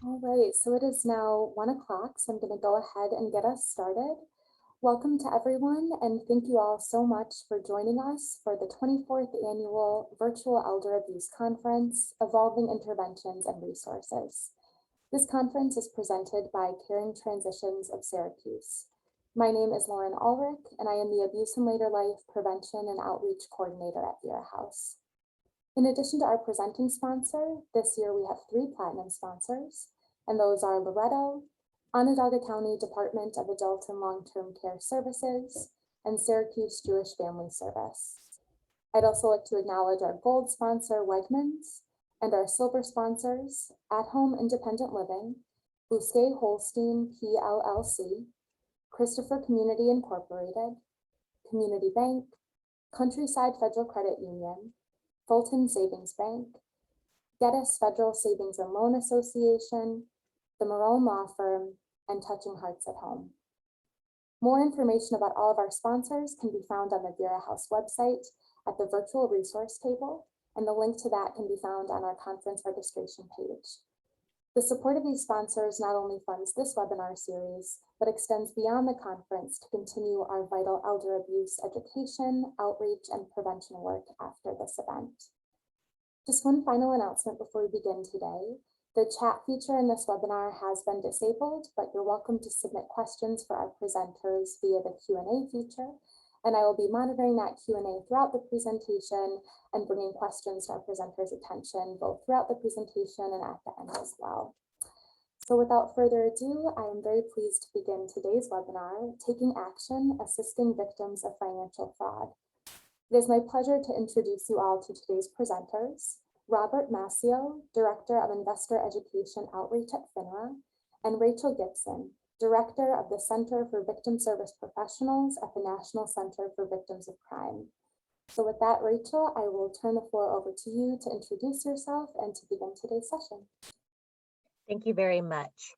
All right, so it is now 1 o'clock, so I'm going to go ahead and get us started. Welcome to everyone, and thank you all so much for joining us for the 24th Annual Virtual Elder Abuse Conference, Evolving Interventions and Resources. This conference is presented by Caring Transitions of Syracuse. My name is Lauren Ulrich, and I am the Abuse in Later Life Prevention and Outreach Coordinator at Vera House. In addition to our presenting sponsor, this year we have 3 platinum sponsors, and those are Loretto, Onondaga County Department of Adult and Long-Term Care Services, and Syracuse Jewish Family Service. I'd also like to acknowledge our gold sponsor, Wegmans, and our silver sponsors, At Home Independent Living, Bousquet Holstein PLLC, Christopher Community Incorporated, Community Bank, Countryside Federal Credit Union, Fulton Savings Bank, Geddes Federal Savings and Loan Association, the Marone Law Firm, and Touching Hearts at Home. More information about all of our sponsors can be found on the Vera House website at the virtual resource table, and the link to that can be found on our conference registration page. The support of these sponsors not only funds this webinar series, but extends beyond the conference to continue our vital elder abuse education, outreach, and prevention work after this event. Just one final announcement before we begin today. The chat feature in this webinar has been disabled, but you're welcome to submit questions for our presenters via the Q&A feature, and I will be monitoring that Q&A throughout the presentation and bringing questions to our presenters' attention both throughout the presentation and at the end as well. So without further ado, I am very pleased to begin today's webinar, Taking Action, Assisting Victims of Financial Fraud. It is my pleasure to introduce you all to today's presenters, Robert Mascio, Director of Investor Education Outreach at FINRA, and Rachel Gibson, Director of the Center for Victim Service Professionals at the National Center for Victims of Crime. So with that, Rachel, I will turn the floor over to you to introduce yourself and to begin today's session. Thank you very much.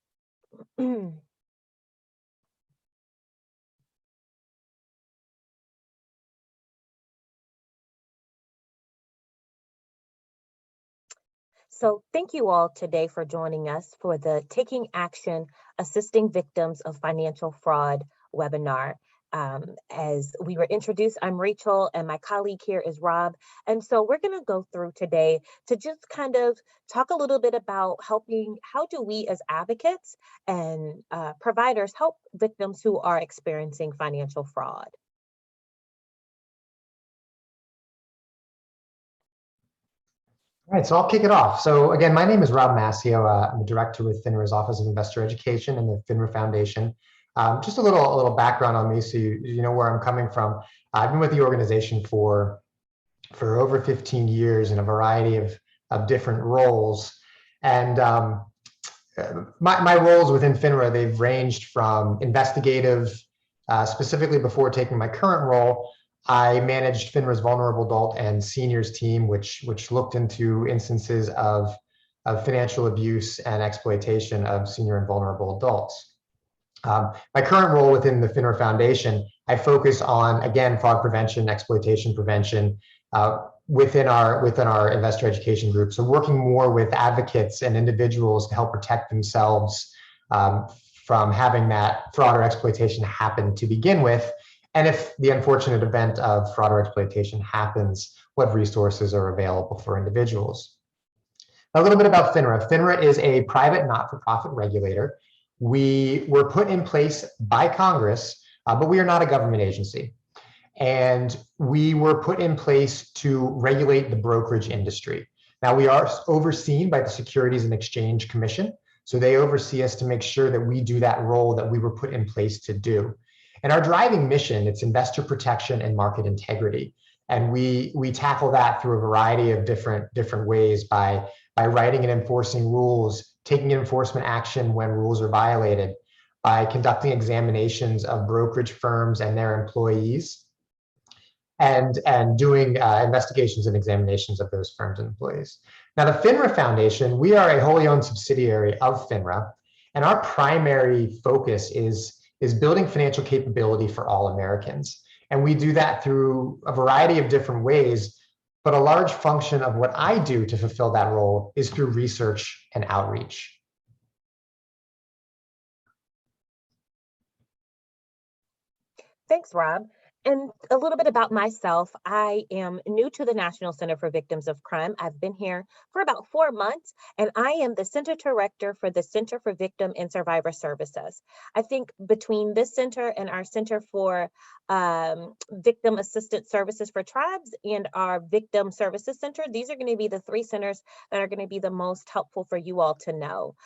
So thank you all today for joining us for the Taking Action, Assisting Victims of Financial Fraud webinar. As we were introduced, I'm Rachel and my colleague here is Rob. And so we're going to go through today to just kind of talk a little bit about how do we as advocates and providers help victims who are experiencing financial fraud. All right, so I'll kick it off. So again, my name is Rob Massio. I'm a director with FINRA's Office of Investor Education and the FINRA Foundation. Just a little background on me so you know where I'm coming from. I've been with the organization for over 15 years in a variety of different roles. And my roles within FINRA, they've ranged from investigative, specifically before taking my current role, I managed FINRA's vulnerable adult and seniors team, which looked into instances of financial abuse and exploitation of senior and vulnerable adults. My current role within the FINRA Foundation, I focus on, again, fraud prevention, exploitation prevention within our investor education group. So working more with advocates and individuals to help protect themselves from having that fraud or exploitation happen to begin with. And if the unfortunate event of fraud or exploitation happens, what resources are available for individuals? A little bit about FINRA. FINRA is a private not-for-profit regulator. We were put in place by Congress, but we are not a government agency. And we were put in place to regulate the brokerage industry. Now, we are overseen by the Securities and Exchange Commission. So they oversee us to make sure that we do that role that we were put in place to do. And our driving mission, it's investor protection and market integrity. And we tackle that through a variety of different ways by writing and enforcing rules, taking enforcement action when rules are violated, by conducting examinations of brokerage firms and their employees, and doing investigations and examinations of those firms and employees. Now, the FINRA Foundation, we are a wholly owned subsidiary of FINRA, and our primary focus is building financial capability for all Americans. And we do that through a variety of different ways, but a large function of what I do to fulfill that role is through research and outreach. Thanks, Rob. And a little bit about myself. I am new to the National Center for Victims of Crime. I've been here for about 4 months, and I am the Center Director for the Center for Victim and Survivor Services. I think between this center and our Center for Victim Assistance Services for Tribes and our Victim Services Center, these are going to be the 3 centers that are going to be the most helpful for you all to know.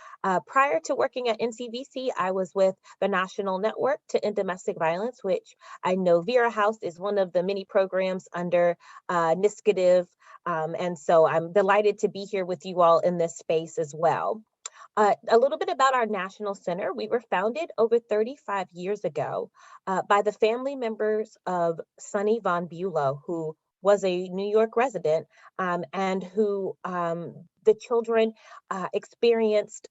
Prior to working at NCVC, I was with the National Network to End Domestic Violence, which I know Vera House is one of the many programs under NISCATIV, and so I'm delighted to be here with you all in this space as well. A little bit about our National Center. We were founded over 35 years ago by the family members of Sonny Von Bulow, who was a New York resident, and who the children experienced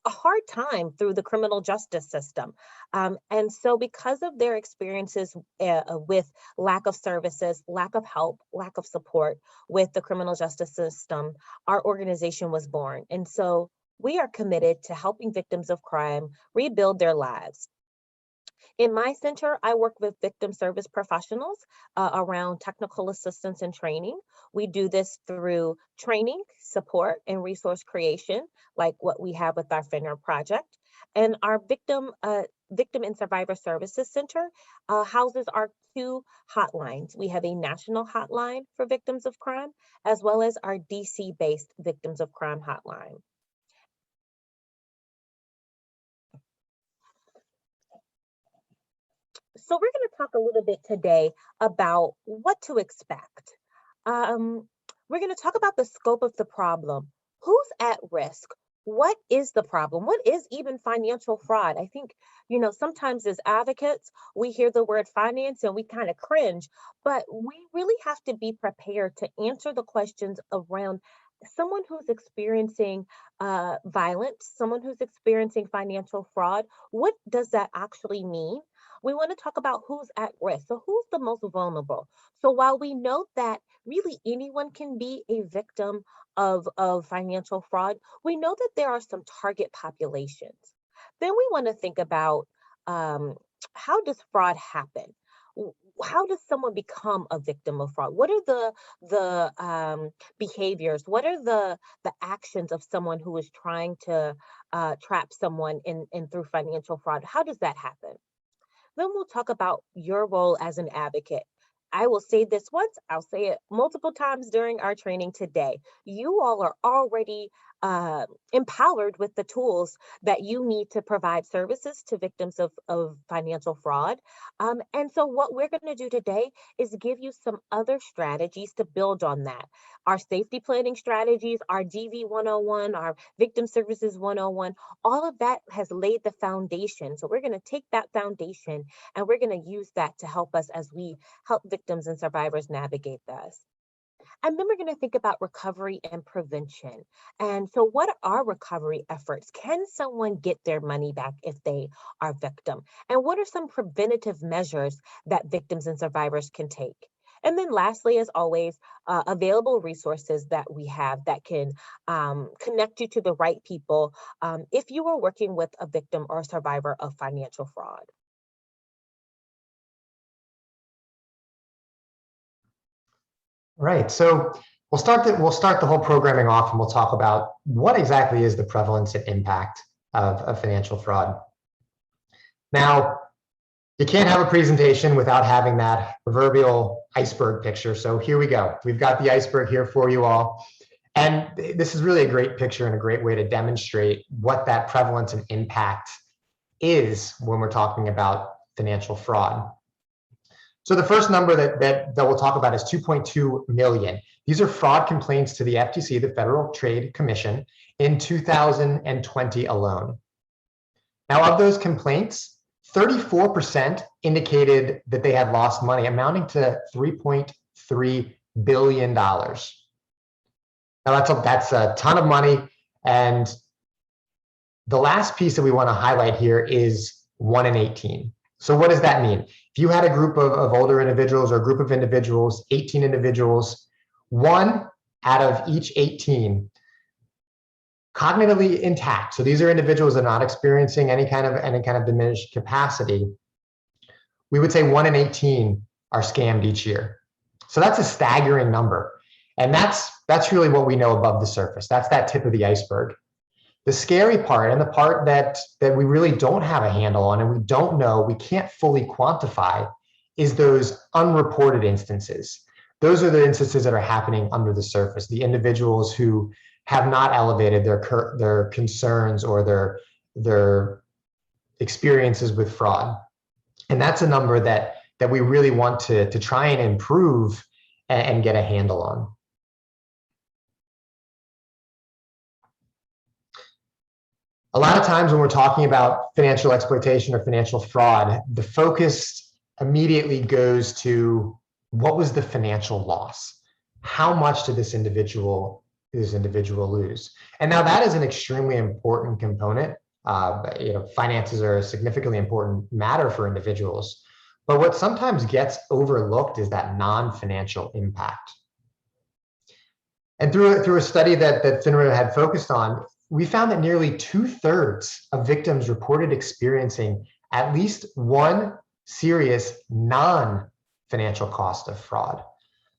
a hard time through the criminal justice system. And so because of their experiences with lack of services, lack of help, lack of support with the criminal justice system, our organization was born. And so we are committed to helping victims of crime rebuild their lives. In my center, I work with victim service professionals around technical assistance and training. We do this through training, support, and resource creation, like what we have with our FINRA project. And our Victim and Survivor Services Center houses our 2 hotlines. We have a national hotline for victims of crime, as well as our DC-based victims of crime hotline. So we're going to talk a little bit today about what to expect. We're going to talk about the scope of the problem. Who's at risk? What is the problem? What is even financial fraud? I think, sometimes as advocates, we hear the word finance and we kind of cringe, but we really have to be prepared to answer the questions around someone who's experiencing violence, someone who's experiencing financial fraud. What does that actually mean? We want to talk about who's at risk. So who's the most vulnerable? So while we know that really anyone can be a victim of financial fraud, we know that there are some target populations. Then we want to think about how does fraud happen? How does someone become a victim of fraud? What are the behaviors? What are the actions of someone who is trying to trap someone in through financial fraud? How does that happen? Then we'll talk about your role as an advocate. I will say this once, I'll say it multiple times during our training today. You all are already empowered with the tools that you need to provide services to victims of financial fraud. And so what we're going to do today is give you some other strategies to build on that. Our safety planning strategies, our DV 101, our victim services 101, all of that has laid the foundation. So we're going to take that foundation and we're going to use that to help us as we help victims and survivors navigate this. And then we're going to think about recovery and prevention. And so what are recovery efforts? Can someone get their money back if they are a victim? And what are some preventative measures that victims and survivors can take? And then lastly, as always, available resources that we have that can connect you to the right people if you are working with a victim or a survivor of financial fraud. Right. So we'll start the whole programming off, and we'll talk about what exactly is the prevalence and impact of financial fraud. Now, you can't have a presentation without having that proverbial iceberg picture. So here we go. We've got the iceberg here for you all. And this is really a great picture and a great way to demonstrate what that prevalence and impact is when we're talking about financial fraud. So the first number that we'll talk about is 2.2 million. These are fraud complaints to the FTC, the Federal Trade Commission, in 2020 alone. Now, of those complaints, 34% indicated that they had lost money, amounting to $3.3 billion. Now, that's a ton of money. And the last piece that we want to highlight here is 1 in 18. So what does that mean? If you had a group of older individuals or a group of individuals, 18 individuals, 1 out of each 18 cognitively intact. So these are individuals that are not experiencing any kind of diminished capacity. we would say 1 in 18 are scammed each year. So that's a staggering number. And that's really what we know above the surface. That's that tip of the iceberg. The scary part, and the part that we really don't have a handle on, and we don't know, we can't fully quantify, is those unreported instances. Those are the instances that are happening under the surface, the individuals who have not elevated their concerns or their experiences with fraud. And that's a number that we really want to try and improve and get a handle on. A lot of times when we're talking about financial exploitation or financial fraud, the focus immediately goes to what was the financial loss? How much did this individual lose? And now that is an extremely important component. Finances are a significantly important matter for individuals. But what sometimes gets overlooked is that non-financial impact. And through a study that FINRA had focused on, we found that nearly 2/3 of victims reported experiencing at least one serious non-financial cost of fraud.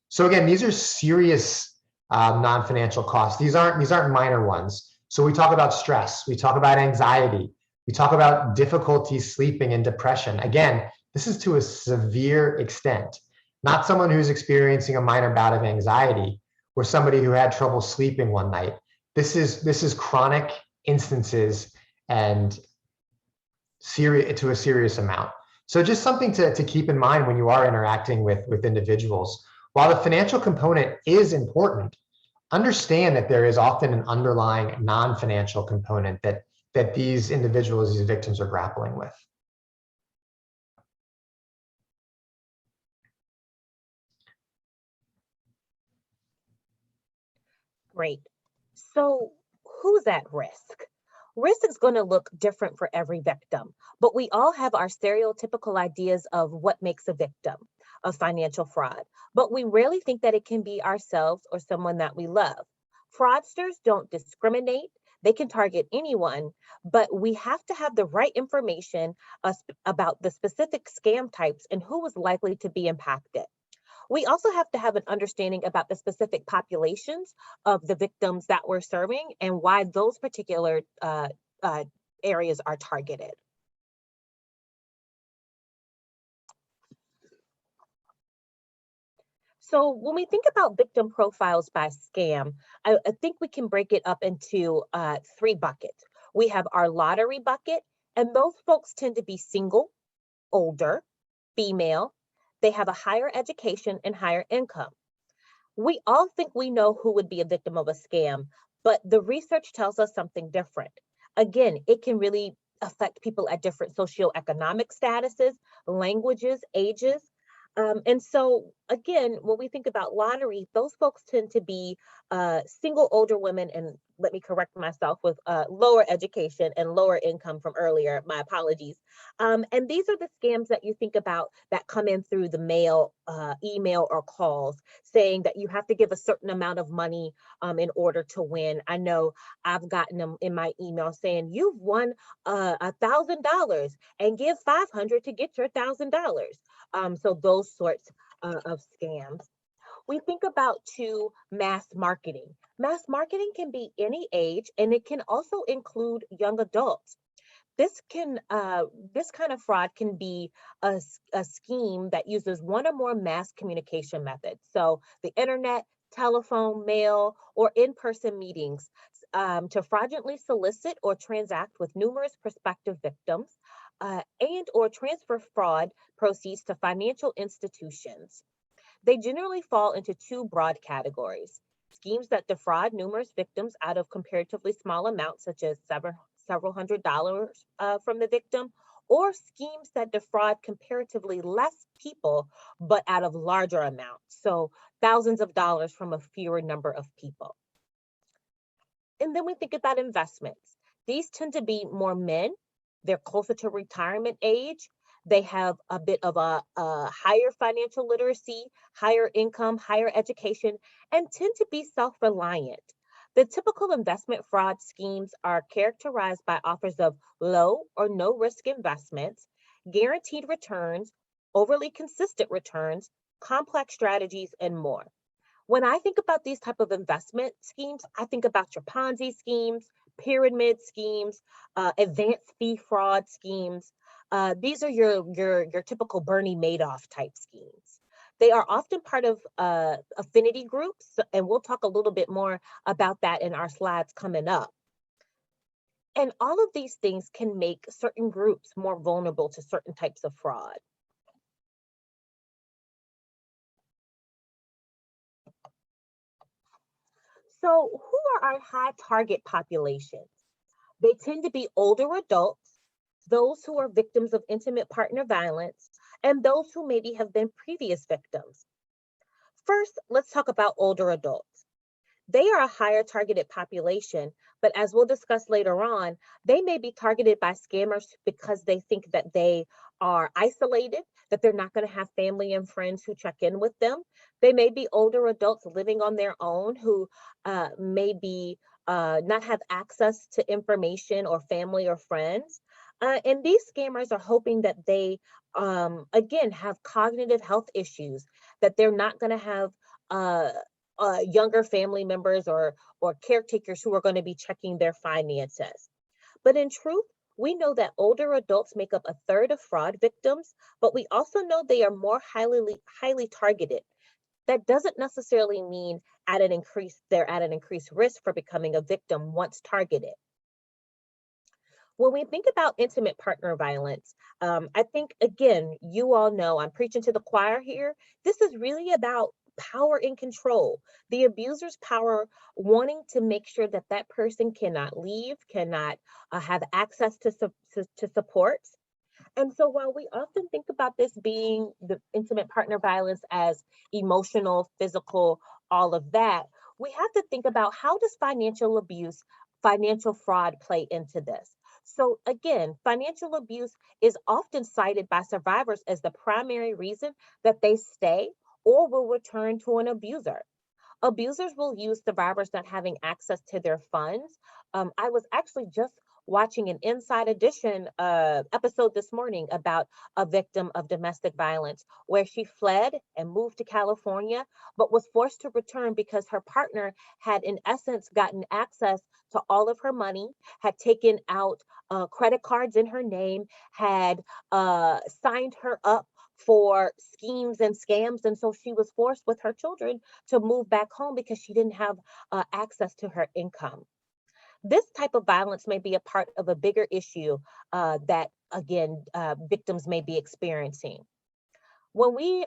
So again, these are serious non-financial costs. These aren't minor ones. So we talk about stress, we talk about anxiety, we talk about difficulty sleeping and depression. Again, this is to a severe extent, not someone who's experiencing a minor bout of anxiety or somebody who had trouble sleeping one night. This is chronic instances and to a serious amount. So just something to keep in mind when you are interacting with individuals. While the financial component is important, understand that there is often an underlying non-financial component that these individuals, these victims, are grappling with. Great. So who's at risk? Risk is going to look different for every victim, but we all have our stereotypical ideas of what makes a victim of financial fraud, but we rarely think that it can be ourselves or someone that we love. Fraudsters don't discriminate. They can target anyone, but we have to have the right information about the specific scam types and who is likely to be impacted. We also have to have an understanding about the specific populations of the victims that we're serving and why those particular areas are targeted. So when we think about victim profiles by scam, I think we can break it up into 3 buckets. We have our lottery bucket, and those folks tend to be single, older, female. They have a higher education and higher income. We all think we know who would be a victim of a scam, but the research tells us something different. Again, it can really affect people at different socioeconomic statuses, languages, ages. And so, again, when we think about lottery, those folks tend to be single older women, and let me correct myself, with lower education and lower income from earlier, my apologies. And these are the scams that you think about that come in through the mail, email, or calls, saying that you have to give a certain amount of money in order to win. I know I've gotten them in my email saying, you've won $1,000 and give $500 to get your $1,000. So those sorts of scams. We think about mass marketing. Mass marketing can be any age, and it can also include young adults. This kind of fraud can be a scheme that uses one or more mass communication methods. So the internet, telephone, mail, or in-person meetings to fraudulently solicit or transact with numerous prospective victims and or transfer fraud proceeds to financial institutions. They generally fall into 2 broad categories: schemes that defraud numerous victims out of comparatively small amounts, such as several $100s from the victim, or schemes that defraud comparatively less people, but out of larger amounts, so thousands of dollars from a fewer number of people. And then we think about investments. These tend to be more men. They're closer to retirement age. They have a bit of a higher financial literacy, higher income, higher education, and tend to be self-reliant. The typical investment fraud schemes are characterized by offers of low or no risk investments, guaranteed returns, overly consistent returns, complex strategies, and more. When I think about these type of investment schemes, I think about your Ponzi schemes, pyramid schemes, advanced fee fraud schemes. These are your typical Bernie Madoff type schemes. They are often part of affinity groups, and we'll talk a little bit more about that in our slides coming up. And all of these things can make certain groups more vulnerable to certain types of fraud. So who are our high target populations? They tend to be older adults, those who are victims of intimate partner violence, and those who maybe have been previous victims. First, let's talk about older adults. They are a higher targeted population, but as we'll discuss later on, they may be targeted by scammers because they think that they are isolated, that they're not going to have family and friends who check in with them. They may be older adults living on their own who may not have access to information or family or friends. And these scammers are hoping that they, again, have cognitive health issues, that they're not going to have younger family members or caretakers who are going to be checking their finances. But in truth, we know that older adults make up a third of fraud victims, but we also know they are more highly targeted. That doesn't necessarily mean they're at an increased risk for becoming a victim once targeted. When we think about intimate partner violence, I think, again, you all know I'm preaching to the choir here. This is really about power and control. The abuser's power, wanting to make sure that that person cannot leave, cannot have access to supports. And so while we often think about this being the intimate partner violence as emotional, physical, all of that, we have to think about, how does financial abuse, financial fraud play into this? So again, financial abuse is often cited by survivors as the primary reason that they stay or will return to an abuser. Abusers will use survivors not having access to their funds. I was actually just watching an Inside Edition episode this morning about a victim of domestic violence where she fled and moved to California, but was forced to return because her partner had, in essence, gotten access to all of her money, had taken out credit cards in her name, had signed her up for schemes and scams. And so she was forced with her children to move back home because she didn't have access to her income. This type of violence may be a part of a bigger issue that, again, victims may be experiencing. When we've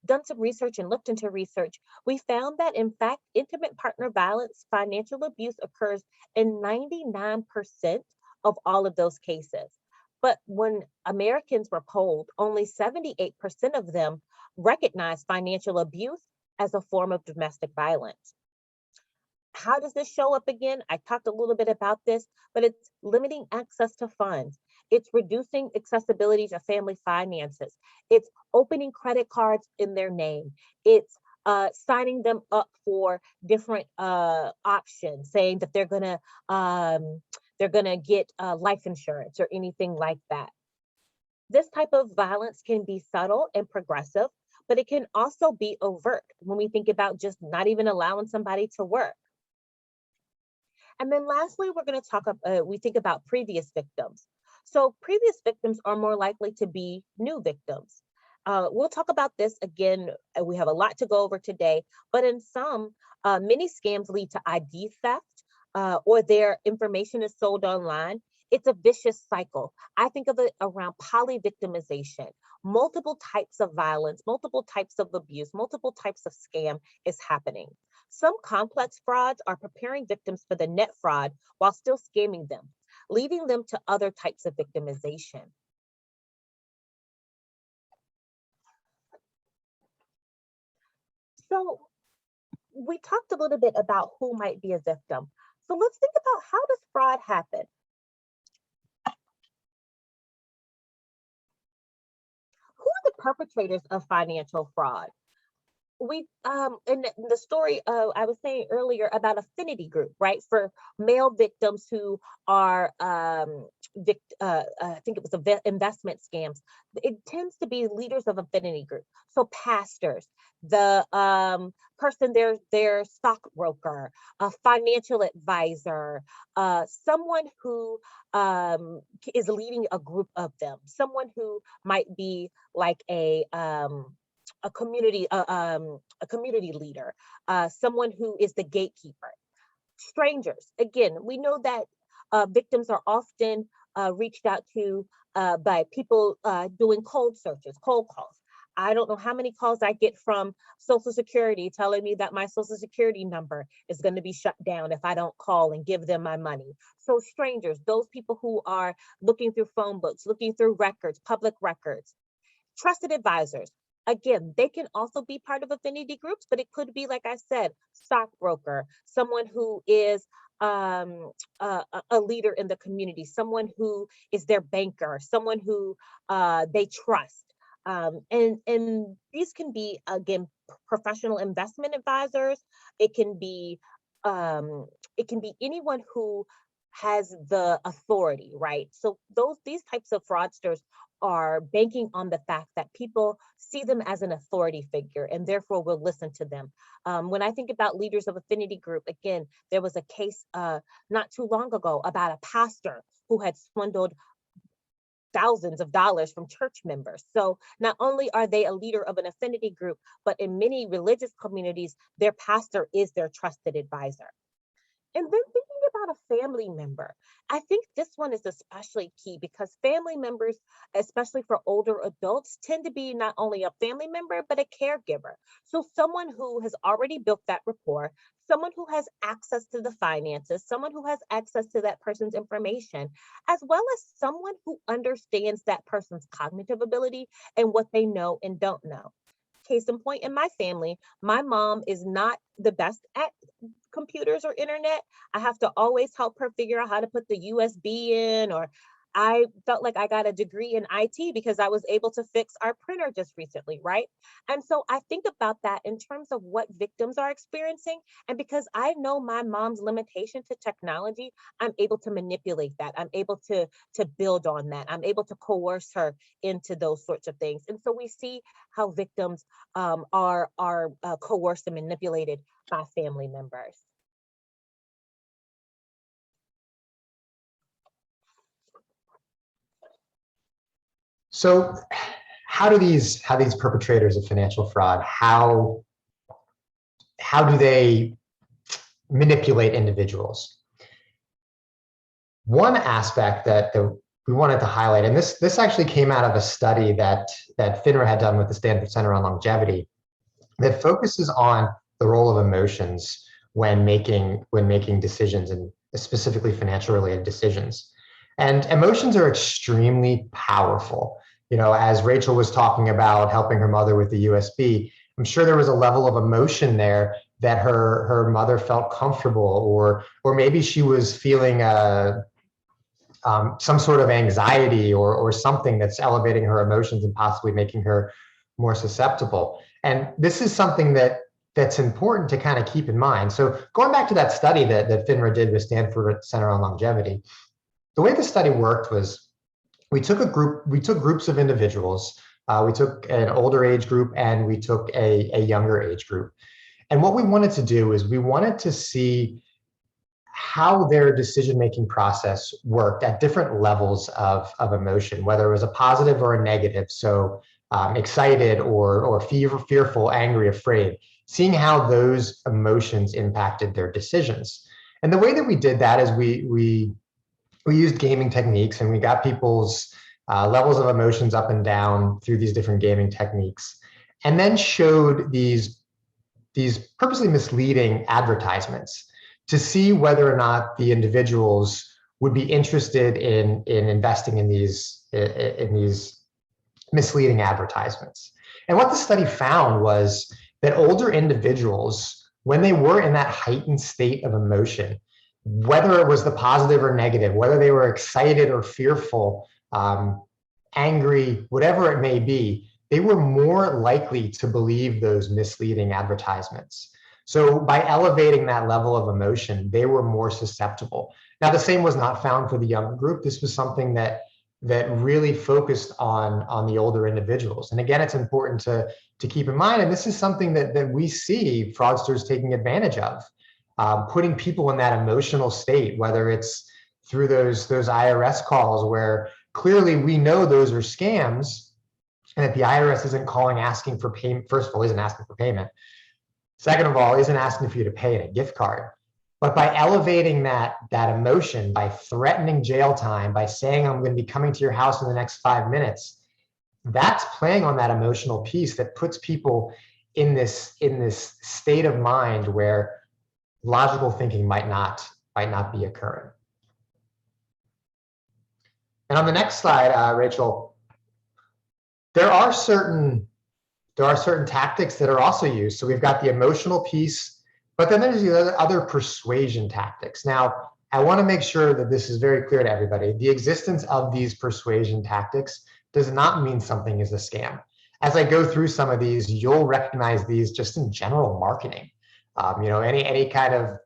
done some research and looked into research, we found that, in fact, intimate partner violence, financial abuse occurs in 99% of all of those cases. But when Americans were polled, only 78% of them recognized financial abuse as a form of domestic violence. How does this show up again? I talked a little bit about this, but it's limiting access to funds. It's reducing accessibility to family finances. It's opening credit cards in their name. It's signing them up for different options, saying that they're gonna get life insurance or anything like that. This type of violence can be subtle and progressive, but it can also be overt when we think about just not even allowing somebody to work. And then lastly, we're going to talk about, we think about previous victims. So previous victims are more likely to be new victims. We'll talk about this again. We have a lot to go over today, but in some, many scams lead to ID theft or their information is sold online. It's a vicious cycle. I think of it around poly-victimization, multiple types of violence, multiple types of abuse, multiple types of scam is happening. Some complex frauds are preparing victims for the net fraud while still scamming them, leading them to other types of victimization. So we talked a little bit about who might be a victim. So let's think about, how does fraud happen? Who are the perpetrators of financial fraud? in the story I was saying earlier about affinity group, right? For male victims who are I think it was investment scams. It tends to be leaders of affinity group. So pastors, the person, their stockbroker, a financial advisor, someone who is leading a group of them, someone who might be like a community a community leader, someone who is the gatekeeper. Strangers, again, we know that victims are often reached out to by people doing cold searches, cold calls. I don't know how many calls I get from Social Security telling me that my Social Security number is going to be shut down if I don't call and give them my money. So strangers, those people who are looking through phone books, looking through records, public records. Trusted advisors. Again, they can also be part of affinity groups, but it could be, like I said, stockbroker, someone who is a leader in the community, someone who is their banker, someone who they trust. And these can be, again, professional investment advisors. It can be anyone who has the authority, right? So these types of fraudsters are banking on the fact that people see them as an authority figure and therefore will listen to them. When I think about leaders of affinity group, again, there was a case not too long ago about a pastor who had swindled thousands of dollars from church members. So not only are they a leader of an affinity group, but in many religious communities, their pastor is their trusted advisor. And then thinking about a family member, I think this one is especially key because family members, especially for older adults, tend to be not only a family member, but a caregiver. So someone who has already built that rapport, someone who has access to the finances, someone who has access to that person's information, as well as someone who understands that person's cognitive ability and what they know and don't know. Case in point, in my family, my mom is not the best at computers or internet. I have to always help her figure out how to put the USB in, or I felt like I got a degree in IT because I was able to fix our printer just recently, right? And so I think about that in terms of what victims are experiencing. And because I know my mom's limitation to technology, I'm able to manipulate that. I'm able to build on that. I'm able to coerce her into those sorts of things. And so we see how victims are coerced and manipulated by family members. So how do these perpetrators of financial fraud, how do they manipulate individuals? One aspect that we wanted to highlight, and this actually came out of a study that FINRA had done with the Stanford Center on Longevity, that focuses on the role of emotions when making decisions, and specifically financial related decisions. And emotions are extremely powerful. You know, as Rachel was talking about helping her mother with the USB, I'm sure there was a level of emotion there that her mother felt comfortable, or maybe she was feeling some sort of anxiety or something that's elevating her emotions and possibly making her more susceptible. And this is something that's important to kind of keep in mind. So going back to that study that FINRA did with Stanford Center on Longevity, the way the study worked was we took groups of individuals. We took an older age group and we took a younger age group. And what we wanted to do is we wanted to see how their decision-making process worked at different levels of emotion, whether it was a positive or a negative. So excited or fearful, angry, afraid, seeing how those emotions impacted their decisions. And the way that we did that is we used gaming techniques, and we got people's levels of emotions up and down through these different gaming techniques, and then showed these purposely misleading advertisements to see whether or not the individuals would be interested in investing in these misleading advertisements. And what the study found was that older individuals, when they were in that heightened state of emotion, whether it was the positive or negative, whether they were excited or fearful, angry, whatever it may be, they were more likely to believe those misleading advertisements. So by elevating that level of emotion, they were more susceptible. Now, the same was not found for the younger group. This was something that really focused on the older individuals. And again, it's important to keep in mind, and this is something that we see fraudsters taking advantage of, putting people in that emotional state, whether it's through those IRS calls where clearly we know those are scams, and that the IRS isn't calling asking for payment. First of all, isn't asking for payment. Second of all, isn't asking for you to pay in a gift card. But by elevating that emotion, by threatening jail time, by saying I'm going to be coming to your house in the next 5 minutes, that's playing on that emotional piece that puts people in this state of mind where logical thinking might not be occurring. And on the next slide, Rachel, there are certain tactics that are also used. So we've got the emotional piece, but then there's the other persuasion tactics. Now, I want to make sure that this is very clear to everybody. The existence of these persuasion tactics does not mean something is a scam. As I go through some of these, you'll recognize these just in general marketing. Any kind of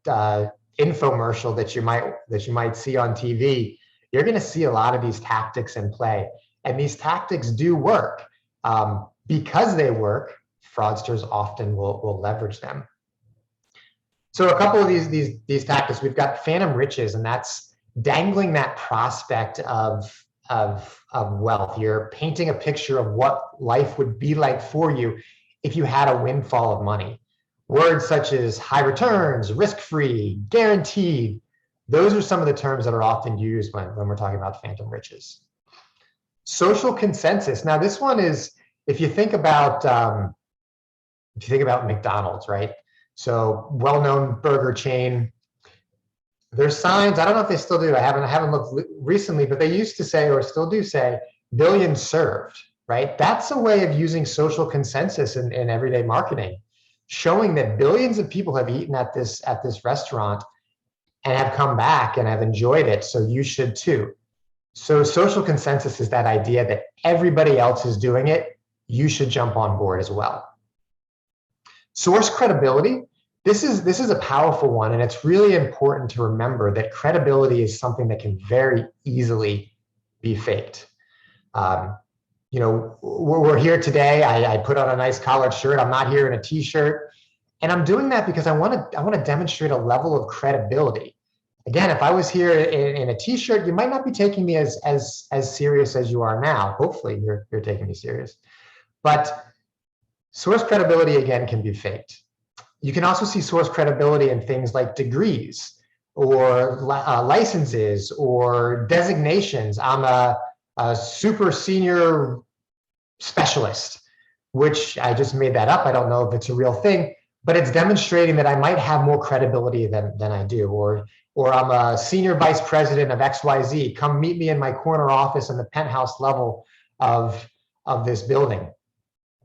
infomercial that you might see on TV, you're going to see a lot of these tactics in play, and these tactics do work. Because they work, fraudsters often will leverage them. So a couple of these tactics, we've got phantom riches, and that's dangling that prospect of wealth. You're painting a picture of what life would be like for you if you had a windfall of money. Words such as high returns, risk-free, guaranteed, those are some of the terms that are often used when we're talking about phantom riches. Social consensus. Now, this one is, if you think about McDonald's, right? So well-known burger chain. There's signs. I don't know if they still do. I haven't looked recently, but they used to say, or still do say, billions served, right? That's a way of using social consensus in everyday marketing, showing that billions of people have eaten at this restaurant and have come back and have enjoyed it. So you should too. So social consensus is that idea that everybody else is doing it, you should jump on board as well. Source credibility. This is a powerful one, and it's really important to remember that credibility is something that can very easily be faked. We're here today. I put on a nice collared shirt. I'm not here in a t-shirt, and I'm doing that because I want to demonstrate a level of credibility. Again, if I was here in a t-shirt, you might not be taking me as serious as you are now. Hopefully, you're taking me serious. But source credibility, again, can be faked. You can also see source credibility in things like degrees or licenses or designations. I'm a super senior specialist, which I just made that up. I don't know if it's a real thing, but it's demonstrating that I might have more credibility than I do. Or I'm a senior vice president of XYZ. Come meet me in my corner office in the penthouse level of this building.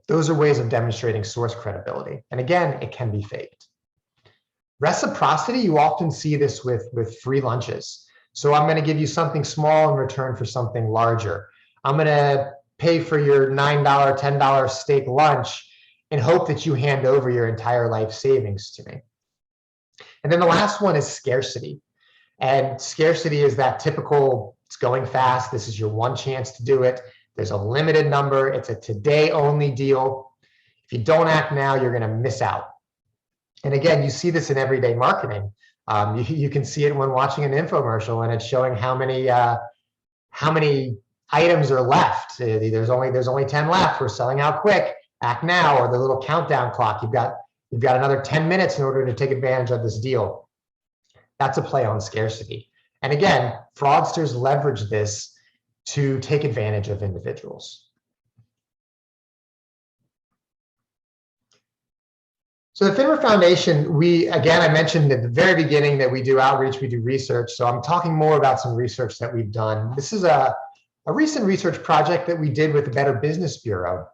Those are ways of demonstrating source credibility. And again, it can be faked. Reciprocity, you often see this with free lunches. So I'm going to give you something small in return for something larger. I'm going to pay for your $9, $10 steak lunch and hope that you hand over your entire life savings to me. And then the last one is scarcity. And scarcity is that typical, it's going fast. This is your one chance to do it. There's a limited number. It's a today only deal. If you don't act now, you're going to miss out. And again, you see this in everyday marketing. You can see it when watching an infomercial and it's showing how many items are left. There's only 10 left. We're selling out quick. Act now, or the little countdown clock. You've got another 10 minutes in order to take advantage of this deal. That's a play on scarcity. And again, fraudsters leverage this to take advantage of individuals. So the FINRA Foundation, I mentioned at the very beginning that we do outreach, we do research. So I'm talking more about some research that we've done. This is a recent research project that we did with the Better Business Bureau,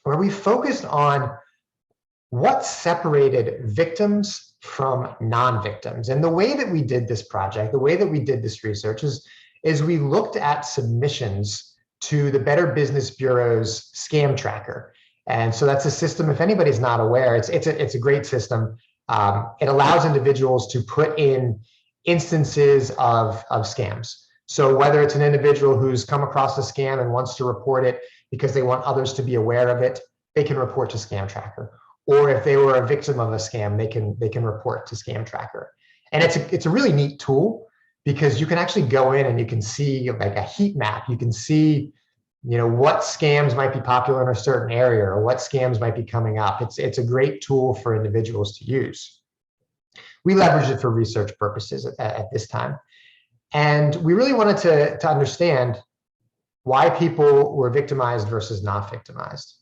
where we focused on what separated victims from non-victims. And the way that we did this project, the way that we did this research is we looked at submissions to the Better Business Bureau's scam tracker. And so that's a system, if anybody's not aware, it's a great system. It allows individuals to put in instances of scams. So whether it's an individual who's come across a scam and wants to report it because they want others to be aware of it, they can report to Scam Tracker. Or if they were a victim of a scam, they can report to Scam Tracker. And it's a really neat tool because you can actually go in and you can see like a heat map. You can see, what scams might be popular in a certain area or what scams might be coming up. It's a great tool for individuals to use. We leverage it for research purposes at this time. And we really wanted to understand why people were victimized versus not victimized.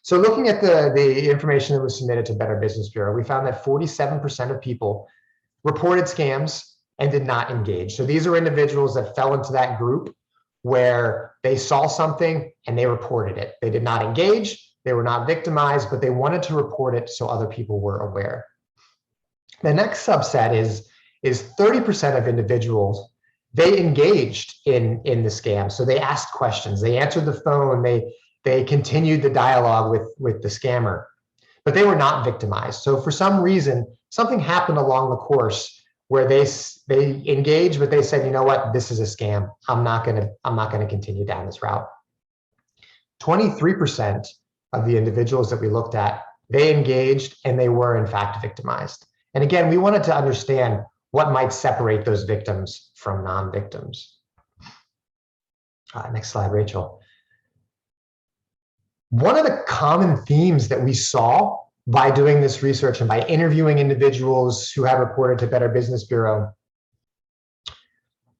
So looking at the information that was submitted to Better Business Bureau, we found that 47% of people reported scams and did not engage. So these are individuals that fell into that group where they saw something and they reported it. They did not engage, they were not victimized, but they wanted to report it so other people were aware. The next subset is 30% of individuals, they engaged in the scam. So they asked questions, they answered the phone, they continued the dialogue with the scammer, but they were not victimized. So for some reason, something happened along the course where they engaged, but they said, you know what, this is a scam. I'm not gonna continue down this route. 23% of the individuals that we looked at, they engaged and they were in fact victimized. And again, we wanted to understand what might separate those victims from non-victims. Next slide, Rachel. One of the common themes that we saw by doing this research and by interviewing individuals who have reported to Better Business Bureau,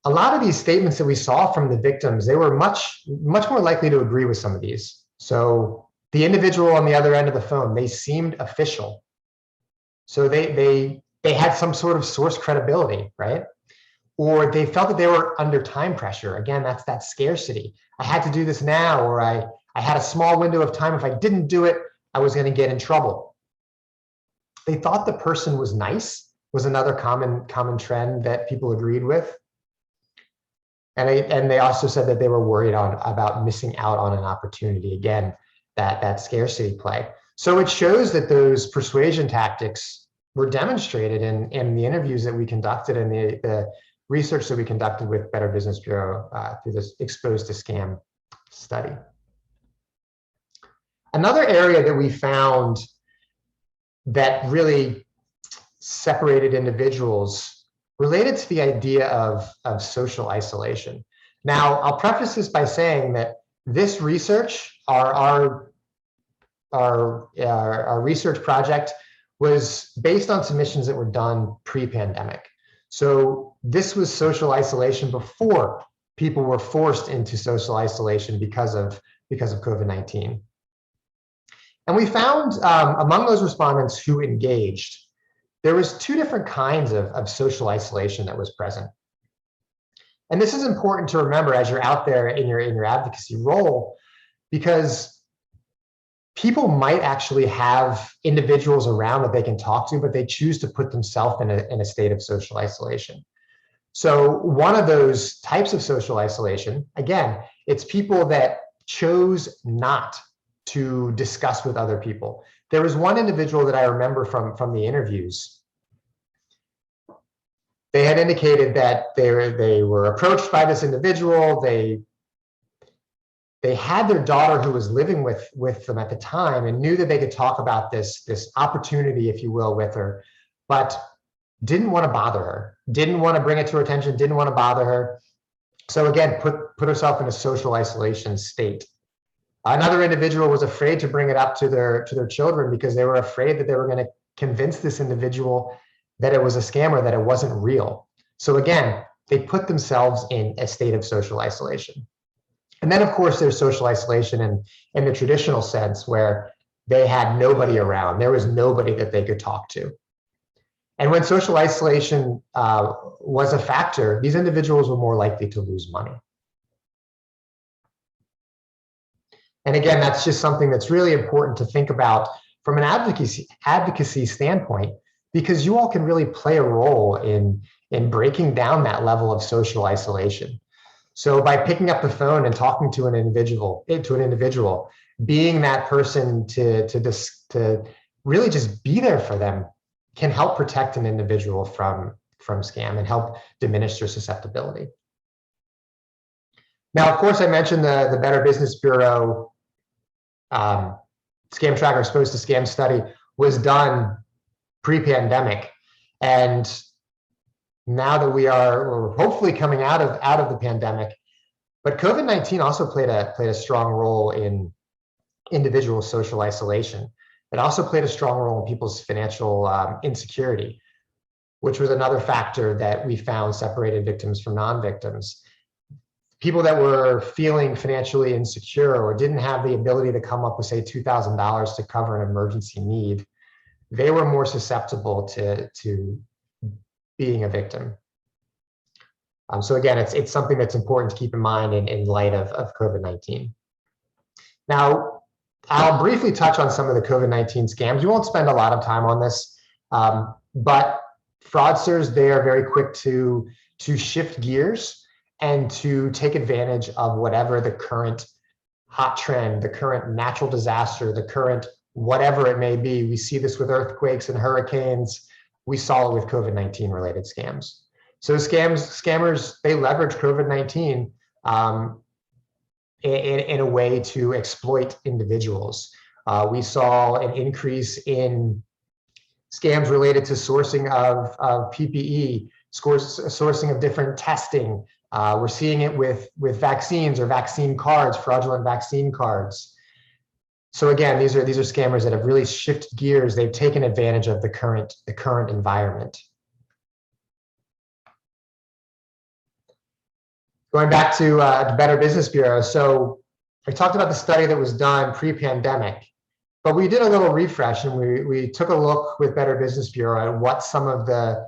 a lot of these statements that we saw from the victims, they were much more likely to agree with some of these. So the individual on the other end of the phone, they seemed official. So they had some sort of source credibility, right? Or they felt that they were under time pressure. Again, that's that scarcity. I had to do this now, or I had a small window of time. If I didn't do it, I was going to get in trouble. They thought the person was nice, was another common trend that people agreed with. And they also said that they were worried about missing out on an opportunity. Again, that scarcity play. So it shows that those persuasion tactics were demonstrated in the interviews that we conducted and the research that we conducted with Better Business Bureau through this Exposed to Scam study. Another area that we found that really separated individuals related to the idea of social isolation. Now, I'll preface this by saying that this research, our research project, was based on submissions that were done pre-pandemic. So this was social isolation before people were forced into social isolation because of COVID-19. And we found among those respondents who engaged, there was two different kinds of social isolation that was present. And this is important to remember as you're out there in your advocacy role, because people might actually have individuals around that they can talk to, but they choose to put themselves in a state of social isolation. So one of those types of social isolation, again, it's people that chose not to discuss with other people. There was one individual that I remember from the interviews. They had indicated that they were approached by this individual. They had their daughter who was living with them at the time and knew that they could talk about this opportunity, if you will, with her, but didn't want to bother her, didn't want to bring it to her attention, didn't want to bother her. So again, put herself in a social isolation state. Another individual was afraid to bring it up to their children because they were afraid that they were going to convince this individual that it was a scam or that it wasn't real. So again, they put themselves in a state of social isolation. And then of course there's social isolation in the traditional sense where they had nobody around. There was nobody that they could talk to. And when social isolation was a factor, these individuals were more likely to lose money. And again, that's just something that's really important to think about from an advocacy standpoint, because you all can really play a role in breaking down that level of social isolation. So by picking up the phone and talking to an individual, being that person to really just be there for them can help protect an individual from scam and help diminish their susceptibility. Now, of course, I mentioned the Better Business Bureau Scam Tracker Exposed to Scam study was done pre-pandemic, and now that we're hopefully coming out of the pandemic, but COVID-19 also played a strong role in individual social isolation. It also played a strong role in people's financial insecurity, which was another factor that we found separated victims from non-victims. People that were feeling financially insecure or didn't have the ability to come up with, say, $2,000 to cover an emergency need, they were more susceptible to being a victim. So again, it's something that's important to keep in mind in light of COVID-19. Now, I'll briefly touch on some of the COVID-19 scams. We won't spend a lot of time on this, but fraudsters, they are very quick to shift gears and to take advantage of whatever the current hot trend, the current natural disaster, the current whatever it may be. We see this with earthquakes and hurricanes. We saw it with COVID-19 related scams. So scammers, they leverage COVID-19 in a way to exploit individuals. We saw an increase in scams related to sourcing of PPE, sourcing of different testing. We're seeing it with vaccines or vaccine cards, fraudulent vaccine cards. So again, these are scammers that have really shifted gears. They've taken advantage of the current environment. Going back to the Better Business Bureau. So I talked about the study that was done pre-pandemic, but we did a little refresh and we took a look with Better Business Bureau at what some of the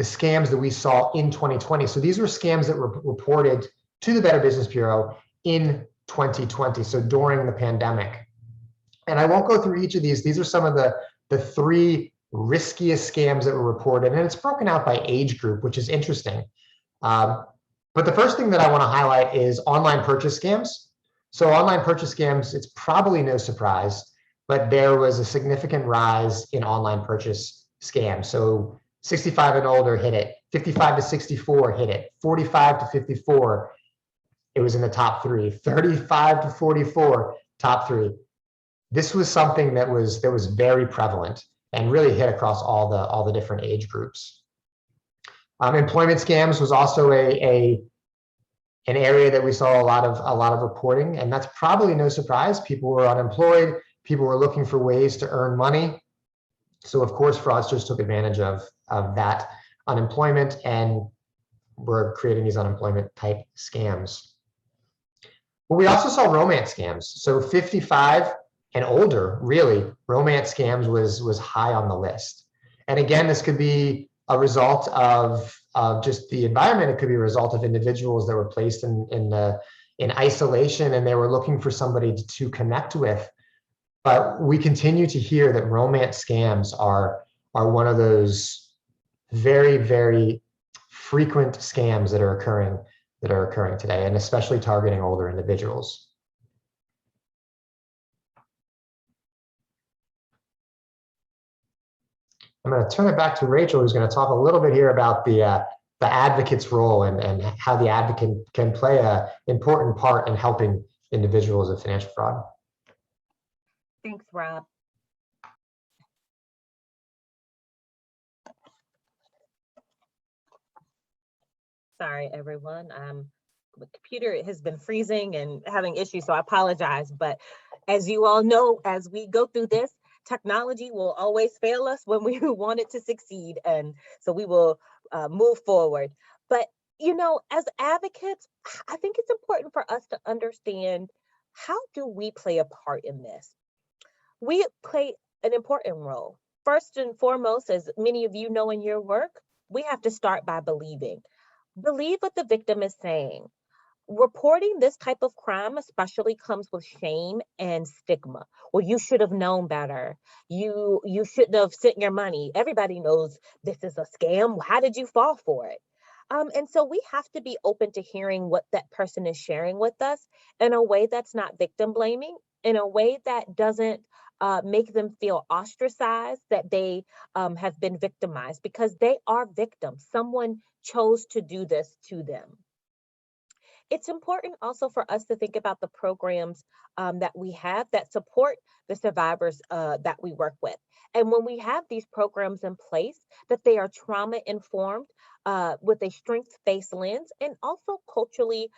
scams that we saw in 2020. So these were scams that were reported to the Better Business Bureau in 2020, so during the pandemic. And I won't go through each of these. These are some of the 3 riskiest scams that were reported, and it's broken out by age group, which is interesting. But the first thing that I want to highlight is online purchase scams. So online purchase scams, it's probably no surprise, but there was a significant rise in online purchase scams. So 65 and older hit it, 55 to 64 hit it, 45 to 54, it was in the top 3, 35 to 44, top 3. This was something that was very prevalent and really hit across all the different age groups. Employment scams was also an area that we saw a lot of reporting, and that's probably no surprise. People were unemployed, people were looking for ways to earn money. So of course, fraudsters took advantage of that unemployment and were creating these unemployment type scams. But we also saw romance scams. So 55 and older, really, romance scams was high on the list. And again, this could be a result of just the environment. It could be a result of individuals that were placed in isolation and they were looking for somebody to connect with. But we continue to hear that romance scams are one of those very, very frequent scams that are occurring today, and especially targeting older individuals. I'm going to turn it back to Rachel, who's going to talk a little bit here about the advocate's role and how the advocate can play an important part in helping individuals with financial fraud. Thanks, Rob. Sorry, everyone. The computer has been freezing and having issues, so I apologize. But as you all know, as we go through this, technology will always fail us when we want it to succeed. And so we will move forward. But, you know, as advocates, I think it's important for us to understand, how do we play a part in this? We play an important role. First and foremost, as many of you know in your work, we have to start by believing. Believe what the victim is saying. Reporting this type of crime especially comes with shame and stigma. Well, you should have known better. You shouldn't have sent your money. Everybody knows this is a scam. How did you fall for it? And so we have to be open to hearing what that person is sharing with us in a way that's not victim blaming, in a way that doesn't make them feel ostracized, that they have been victimized, because they are victims. Someone chose to do this to them. It's important also for us to think about the programs that we have that support the survivors that we work with. And when we have these programs in place, that they are trauma informed with a strength-based lens and also culturally